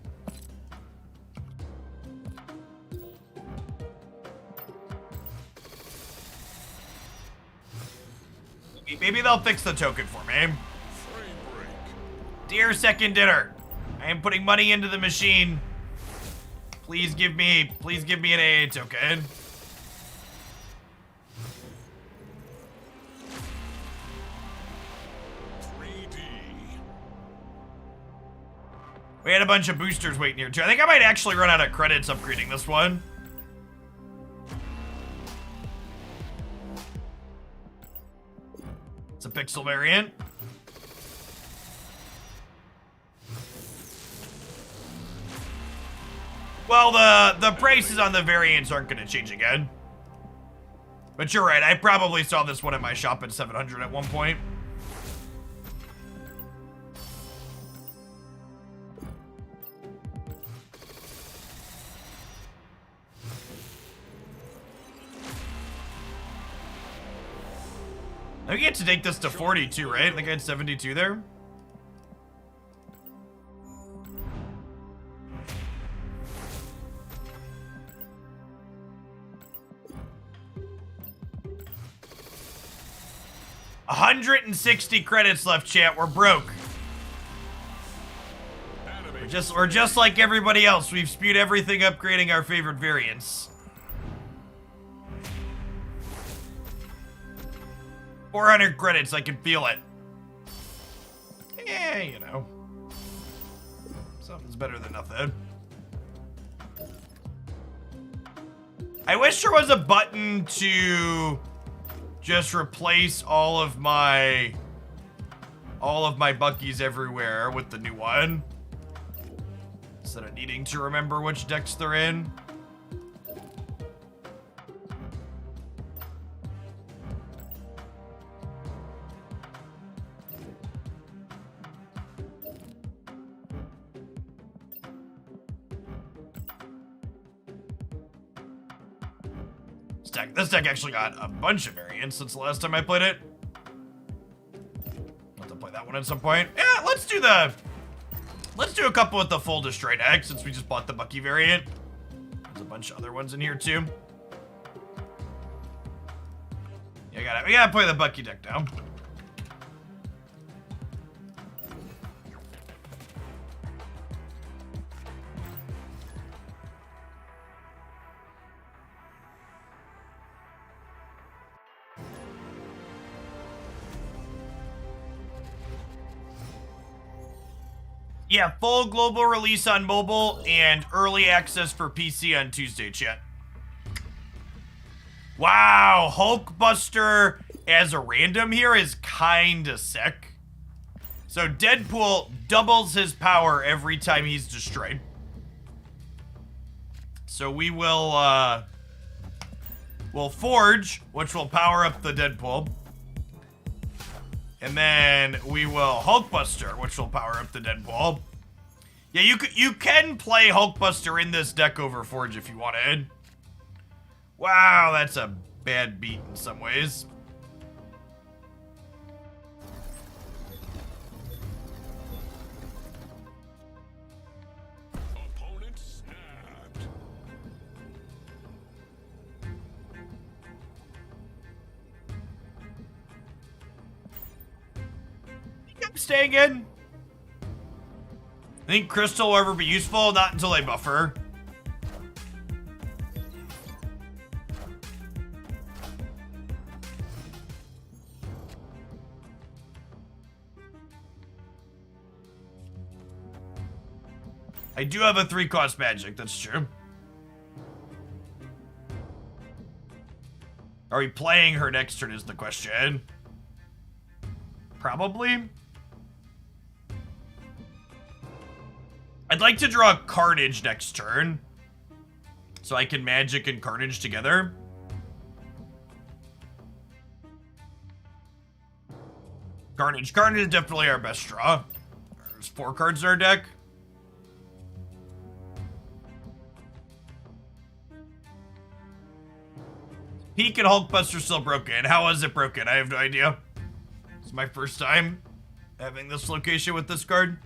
Maybe they'll fix the token for me. Frame break. Dear Second Dinner, I am putting money into the machine. Please give me an AA token. We had a bunch of boosters waiting here too. I think I might actually run out of credits upgrading this one. It's a pixel variant. Well, the prices on the variants aren't going to change again. But you're right, I probably saw this one in my shop at 700 at one point. I get to take this to 42, right? I think I had 72 there. $160 credits left, chat. We're broke. We're just like everybody else. We've spewed everything upgrading our favorite variants. 400 credits, I can feel it. Yeah, you know. Something's better than nothing. I wish there was a button to just replace all of my Buckies everywhere with the new one. Instead of needing to remember which decks they're in. This deck actually got a bunch of variants since the last time I played it. I'll have to play that one at some point. Yeah, let's do a couple with the full Destroy deck since we just bought the Bucky variant. There's a bunch of other ones in here too. Yeah, we gotta play the Bucky deck now. Yeah, full global release on mobile and early access for PC on Tuesday, chat. Wow, Hulkbuster as a random here is kinda sick. So Deadpool doubles his power every time he's destroyed. So we will, we'll Forge, which will power up the Deadpool. And then we will Hulkbuster, which will power up the Deadpool. Yeah, you can play Hulkbuster in this deck over Forge if you wanted. Wow, that's a bad beat in some ways. I'm staying in. I think Crystal will ever be useful, not until I buff her. I do have a 3-cost magic, that's true. Are we playing her next turn is the question. Probably. I'd like to draw Carnage next turn, so I can magic and Carnage together. Carnage is definitely our best draw. There's 4 cards in our deck. Peak and Hulkbuster still broken. How is it broken? I have no idea. It's my first time having this location with this card.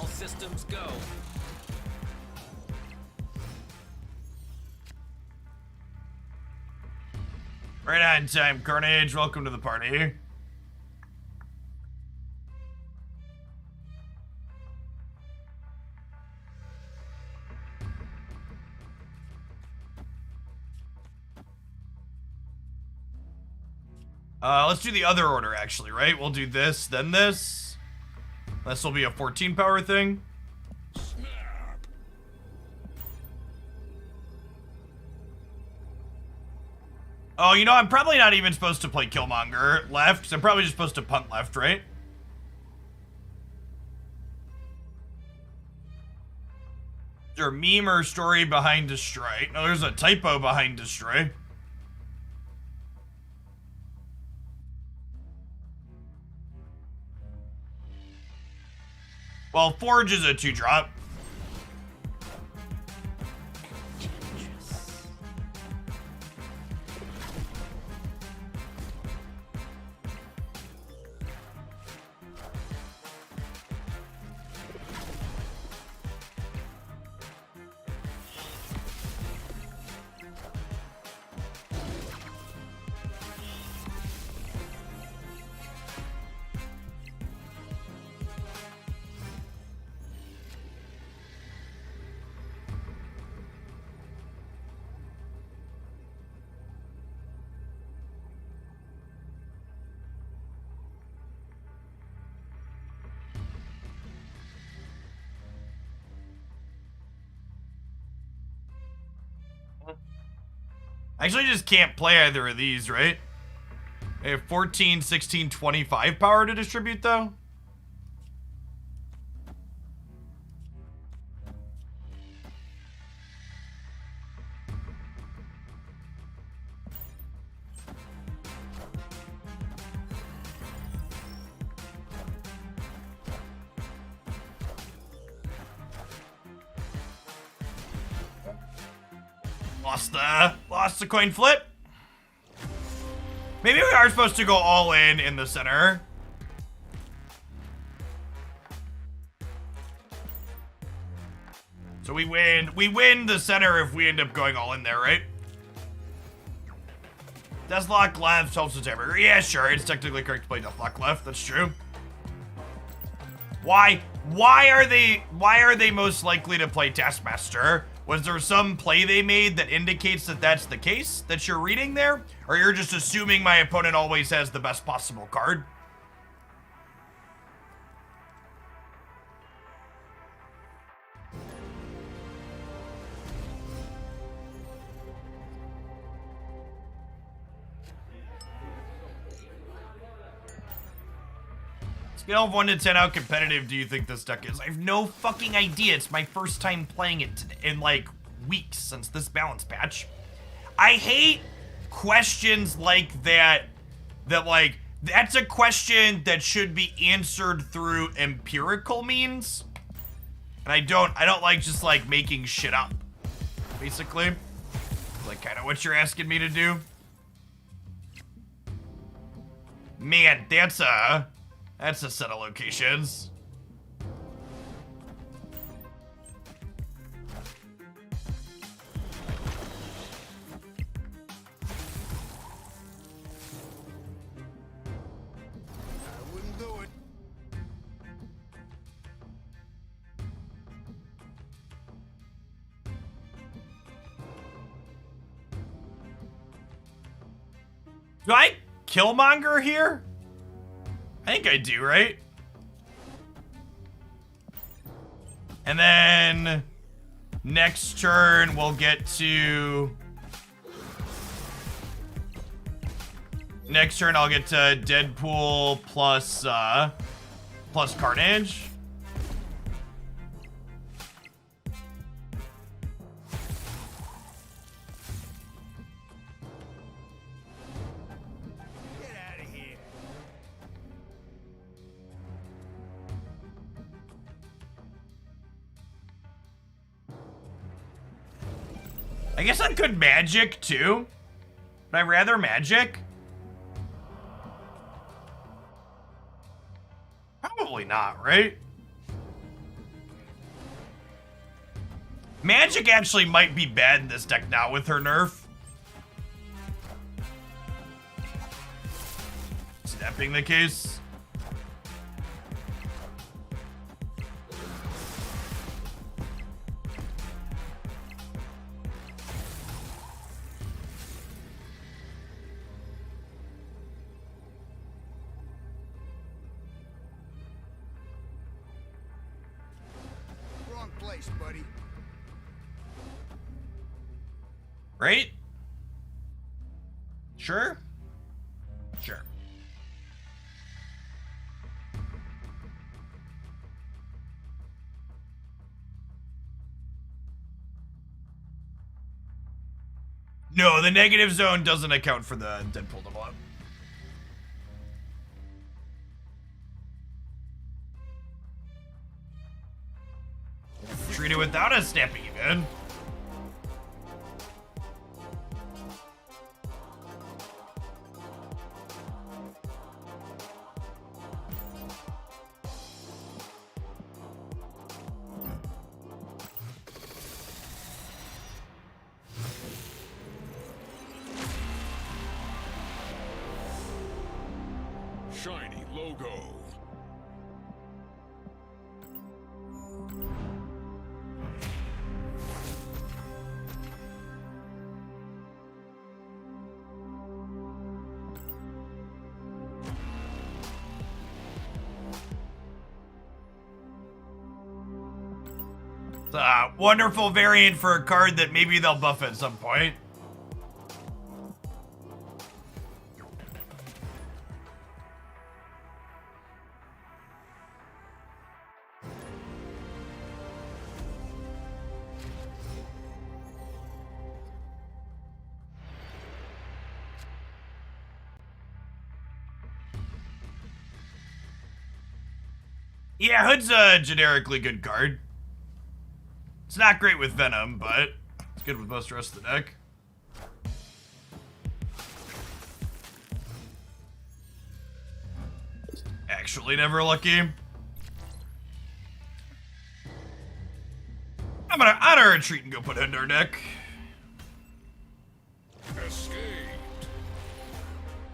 Systems go. Right on time, Carnage. Welcome to the party. Let's do the other order, actually, right? We'll do this, then this. This will be a 14 power thing. Snap. Oh, you know, I'm probably not even supposed to play Killmonger left, because I'm probably just supposed to punt left, right? Is there a meme or story behind Destroy? No, there's a typo behind Destroy. Well, Forge is a 2-drop. I actually just can't play either of these, right? I have 14, 16, 25 power to distribute, though. Lost the coin flip. Maybe we are supposed to go all in the center. So we win the center if we end up going all in there, right? Deathlock left helps the tiebreaker. Yeah, sure, it's technically correct to play Deathlock left. That's true. Why are they most likely to play Taskmaster? Was there some play they made that indicates that that's the case that you're reading there? Or you're just assuming my opponent always has the best possible card? Scale of 1 to 10, how competitive do you think this deck is? I have no fucking idea. It's my first time playing it today in like weeks since this balance patch. I hate questions like that, like, that's a question that should be answered through empirical means. And I don't like just like making shit up, basically. Like kind of what you're asking me to do. Man, that's a set of locations. Do I Killmonger here? I think I do, right? And then next turn we'll get to... Next turn I'll get to Deadpool plus Carnage. I guess I could magic too. Would I rather magic? Probably not, right? Magic actually might be bad in this deck now with her nerf. Is that being the case? Place, buddy. Right? Sure? Sure. No, the negative zone doesn't account for the Deadpool double up. Treat it without a snapping even. Shiny logo. It's a wonderful variant for a card that maybe they'll buff at some point. Yeah, Hood's a generically good card. It's not great with Venom, but it's good with most of the rest of the deck. Actually never lucky. I'm gonna retreat and go put Hood in our deck. Escaped.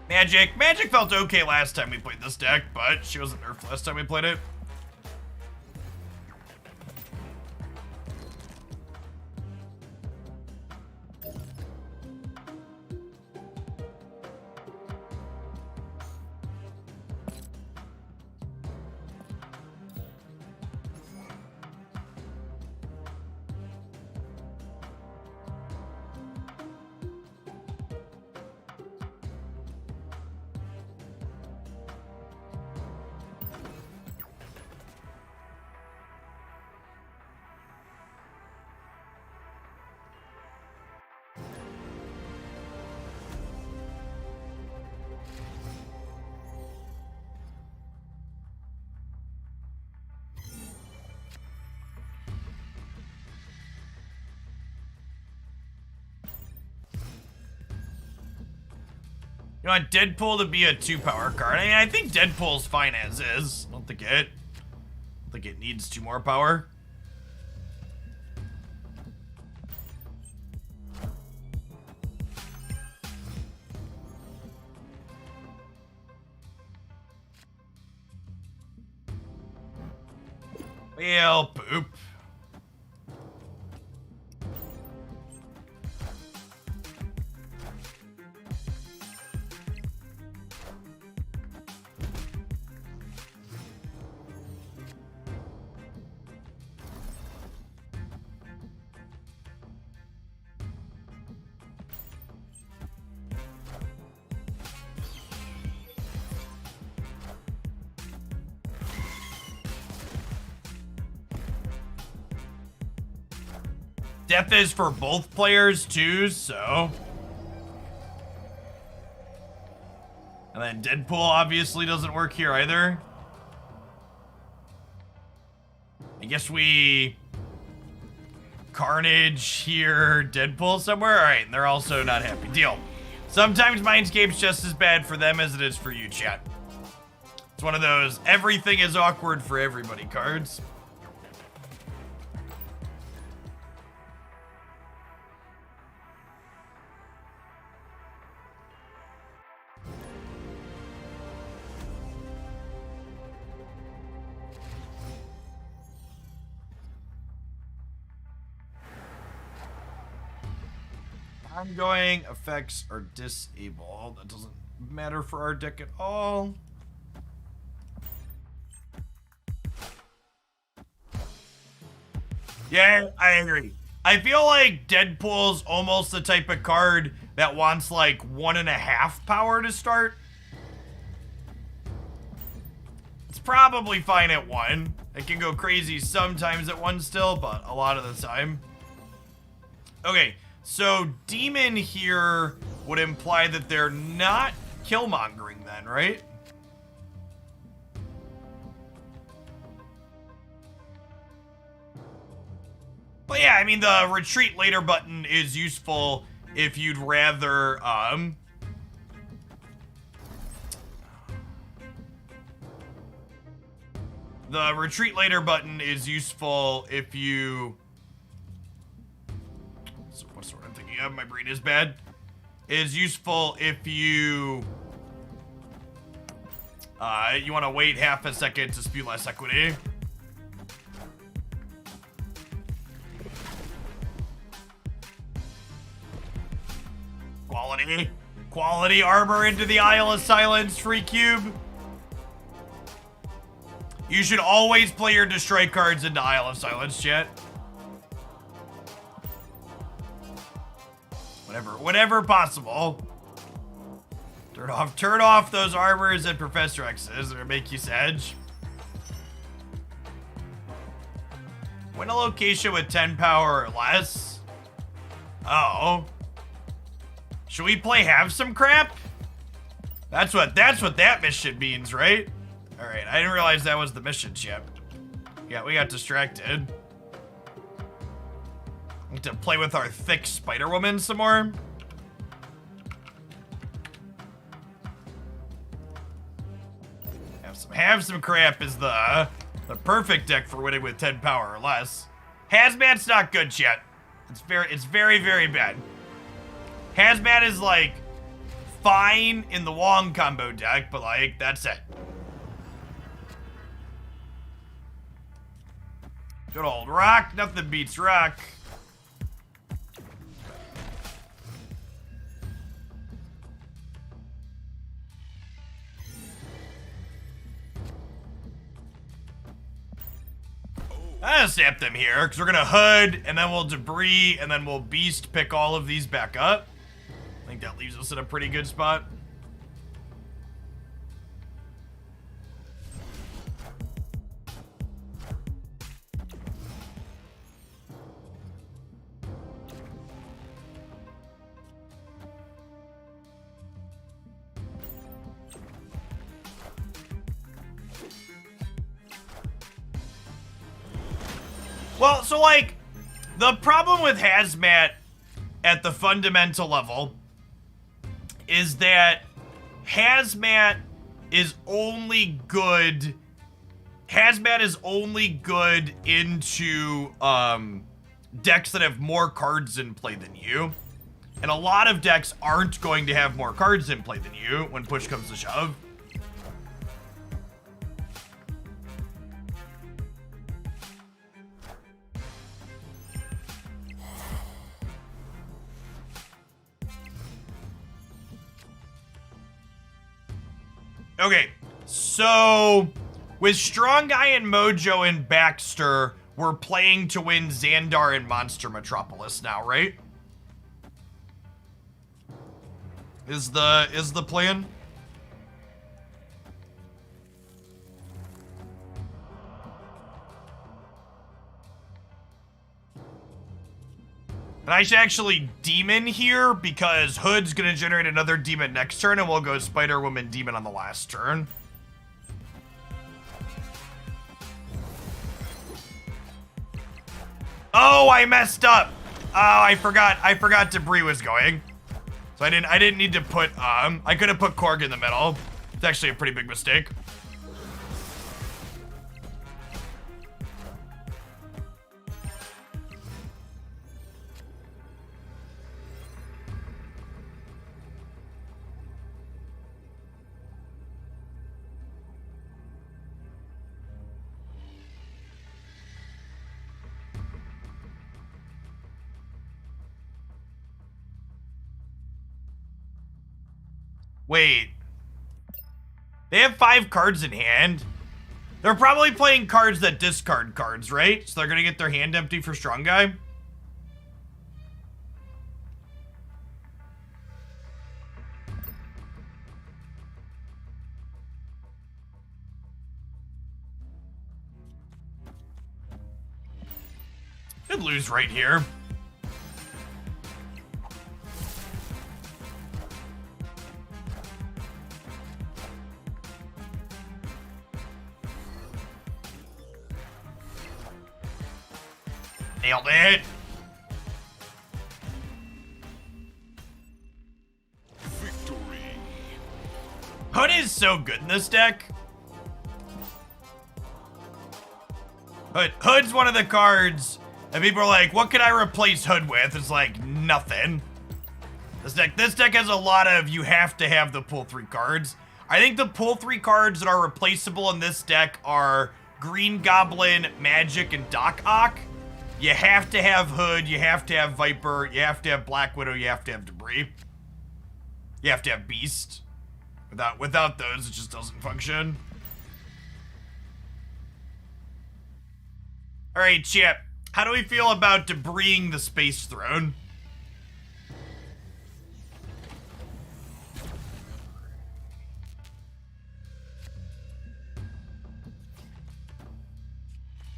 Magic felt okay last time we played this deck, but she wasn't nerfed last time we played it. You want Deadpool to be a 2-power card. I mean, I think Deadpool's fine as is. I don't think it needs 2 more power. Well, poop. Death is for both players too, so. And then Deadpool obviously doesn't work here either. I guess we Carnage here, Deadpool somewhere. All right, and they're also not happy. Deal. Sometimes Mindscape's just as bad for them as it is for you, chat. It's one of those everything is awkward for everybody cards. Ongoing effects are disabled. That doesn't matter for our deck at all. Yeah, I agree. I feel like Deadpool's almost the type of card that wants like 1.5 power to start. It's probably fine at 1. It can go crazy sometimes at 1 still, but a lot of the time. Okay. So, Demon here would imply that they're not killmongering then, right? But yeah, I mean, the retreat later button is useful if you'd rather, the retreat later button is useful if you... What's the word I'm thinking of? My brain is bad. Is useful if you you want to wait half a second to spew less equity. Quality armor into the Isle of Silence, free cube. You should always play your destroy cards into Isle of Silence, chat. Whenever possible. Turn off those armors and Professor X's that make you sedge. Win a location with 10 power or less. Oh. Should we play have some crap? That's what that mission means, right? Alright, I didn't realize that was the mission yet. Yeah, we got distracted. To play with our thick Spider-Woman some more. Have some crap is the perfect deck for winning with 10 power or less. Hazmat's not good, chat. It's very, very bad. Hazmat is like fine in the Wong combo deck, but like that's it. Good old Rock, nothing beats Rock. I'll snap them here, because we're going to Hood, and then we'll Debris, and then we'll Beast pick all of these back up. I think that leaves us in a pretty good spot. Well, so like, the problem with Hazmat at the fundamental level is that Hazmat is only good. Hazmat is only good into decks that have more cards in play than you. And a lot of decks aren't going to have more cards in play than you when push comes to shove. Okay, so with Strong Guy and Mojo and Baxter, we're playing to win Xandar and Monster Metropolis now, right? Is the plan? And I should actually Demon here because Hood's gonna generate another Demon next turn and we'll go Spider-Woman Demon on the last turn. Oh, I messed up. Oh, I forgot Debris was going. So I didn't need to put, I could have put Korg in the middle. It's actually a pretty big mistake. Wait. They have 5 cards in hand. They're probably playing cards that discard cards, right? So they're gonna get their hand empty for Strong Guy. Could lose right here. Nailed it. Victory. Hood is so good in this deck. Hood's one of the cards and people are like, what can I replace Hood with? It's like nothing. This deck has a lot of you have to have the pull 3 cards. I think the pull 3 cards that are replaceable in this deck are Green Goblin, Magic, and Doc Ock. You have to have Hood, you have to have Viper, you have to have Black Widow, you have to have Debris. You have to have Beast. Without those, it just doesn't function. Alright, Chip. How do we feel about Debris-ing the Space Throne?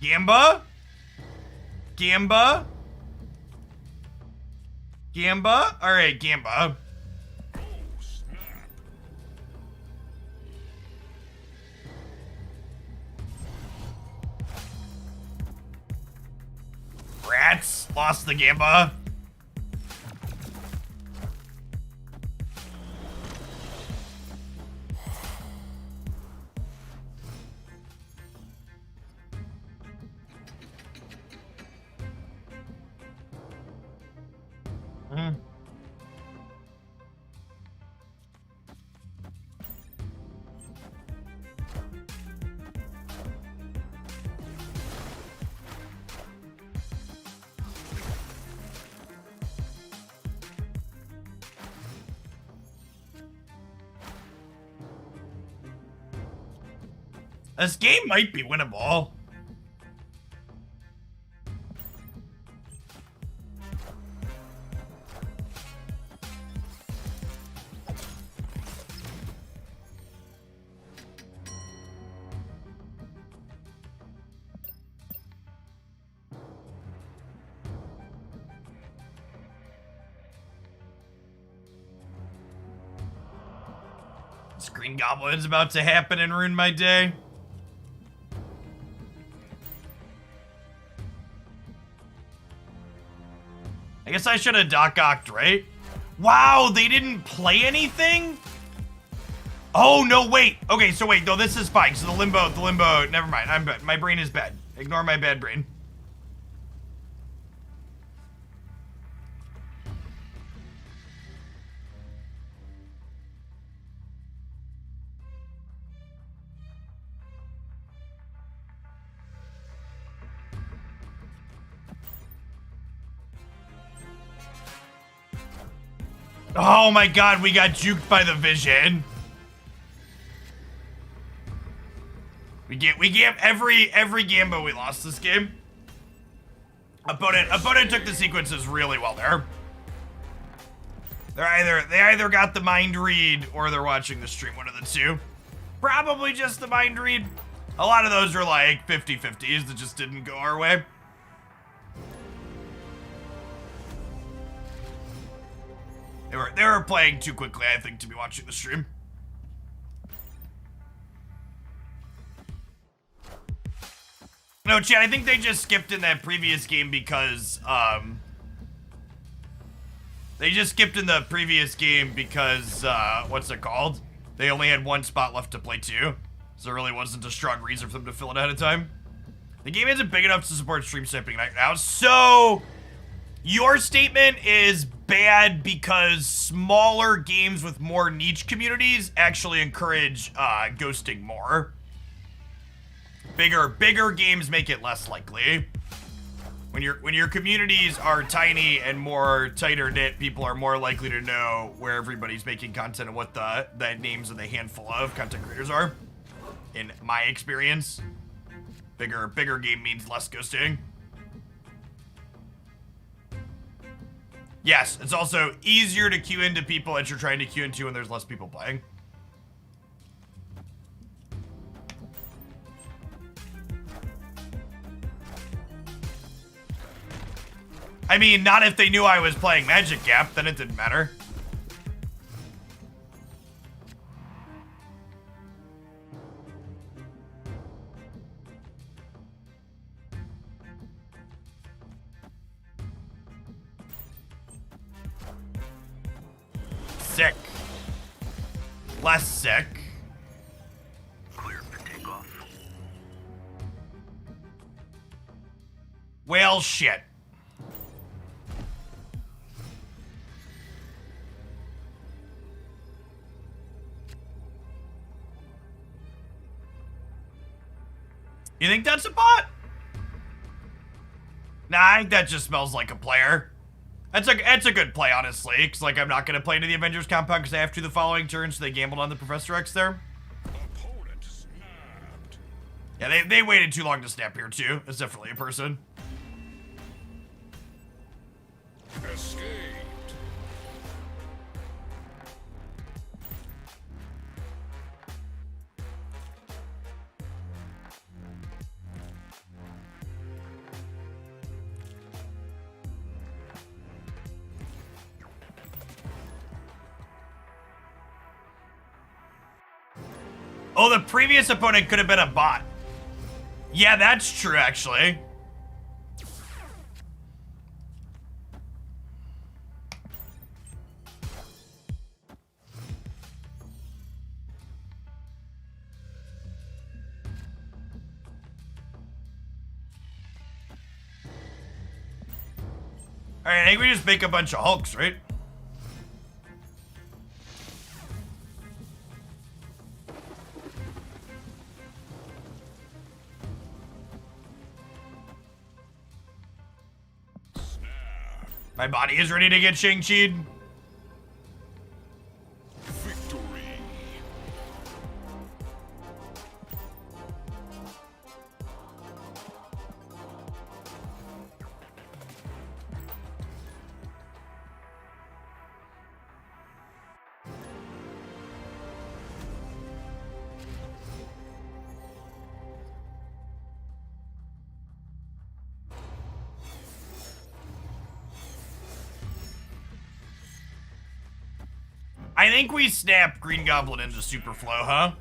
Gamba? Gamba? Gamba? Alright, Gamba. Oh, snap. Rats. Lost the Gamba. This game might be winnable. This Green Goblin's about to happen and ruin my day. I guess I should have Doc Ocked, right? Wow, they didn't play anything? Oh, no, wait. Okay, so wait, no, this is fine. So the limbo, never mind. I'm bad. My brain is bad. Ignore my bad brain. Oh my god, we got juked by the vision. We get every Gambo we lost this game. Opponent took the sequences really well there. They either got the mind read or they're watching the stream, one of the two. Probably just the mind read. A lot of those are like 50-50s that just didn't go our way. They were playing too quickly, I think, to be watching the stream. No, chat, I think they just skipped in that previous game because, they just skipped in the previous game because, what's it called? They only had one spot left to play too. So there really wasn't a strong reason for them to fill it ahead of time. The game isn't big enough to support stream sniping right now, so your statement is bad because smaller games with more niche communities actually encourage ghosting more. Bigger games make it less likely. When your communities are tiny and more tighter knit, people are more likely to know where everybody's making content and what the names of the handful of content creators are. In my experience, bigger game means less ghosting. Yes, it's also easier to queue into people that you're trying to queue into when there's less people playing. I mean, not if they knew I was playing Magic Gap, then it didn't matter. Sick. Less sick. Clear for takeoff. Well, shit. You think that's a bot? Nah, I think that just smells like a player. That's a good play, honestly, because like I'm not gonna play into the Avengers compound because I have to the following turn, so they gambled on the Professor X there. Opponent snapped. Yeah, they waited too long to snap here too. It's definitely a person. Escaped. Oh, the previous opponent could have been a bot. Yeah, that's true, actually. Alright, I think we just make a bunch of Hulks, right? My body is ready to get Shang-Chi'd. Victory. I think we snap Green Goblin into Super Flow, huh?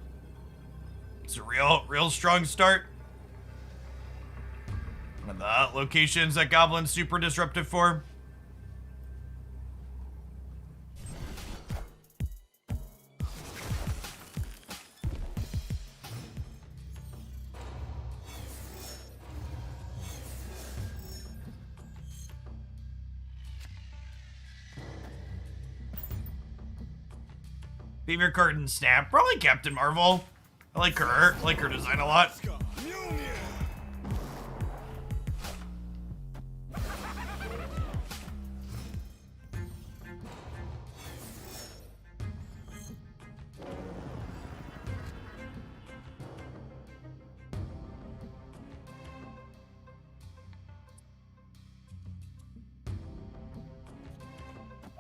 It's a real strong start. One of the locations that Goblin's super disruptive for. Favorite card in Snap? Probably Captain Marvel. I like her. I like her design a lot.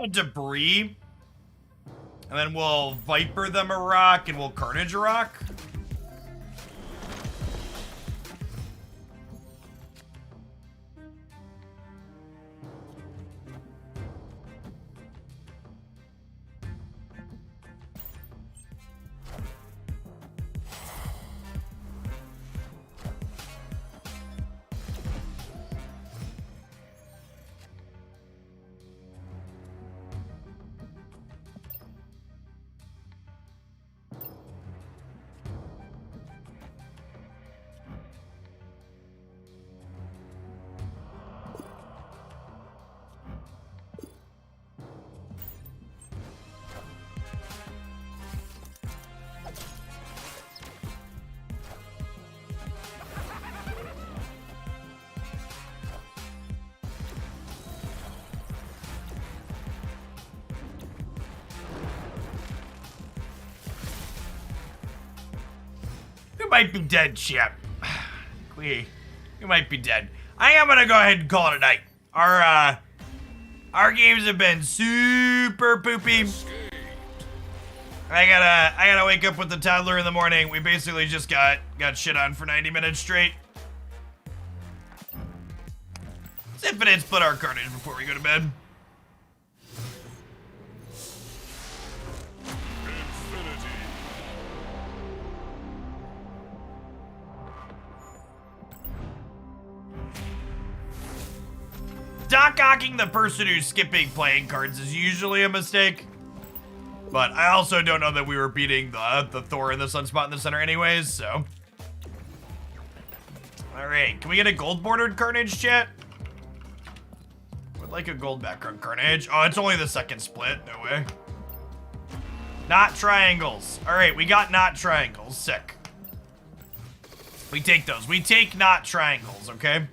A debris. And then we'll Viper them a rock and we'll Carnage a rock. We might be dead, Chip. We might be dead. I am gonna go ahead and call it a night. Our games have been super poopy. I gotta wake up with the toddler in the morning. We basically just got shit on for 90 minutes straight. Let's infinite split our Carnage before we go to bed. Dock-hocking the person who's skipping playing cards is usually a mistake. But I also don't know that we were beating the Thor in the Sunspot in the center anyways, so. Alright, can we get a gold bordered Carnage, chat? Would like a gold background Carnage. Oh, it's only the second split, no way. Not triangles. Alright, we got not triangles, sick. We take those. We take not triangles, okay?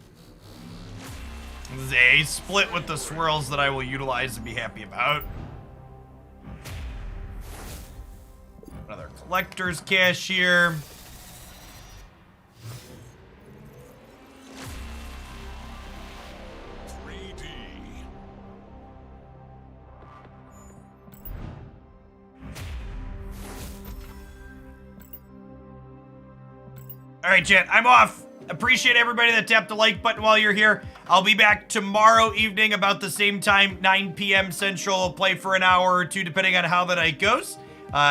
This is a split with the swirls that I will utilize and be happy about. Another collector's cache here. All right, chat, I'm off. Appreciate everybody that tapped the like button while you're here. I'll be back tomorrow evening about the same time, 9 p.m. Central. I'll play for an hour or two, depending on how the night goes.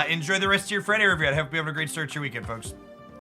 Enjoy the rest of your Friday, everyone. I hope you have a great start to your weekend, folks.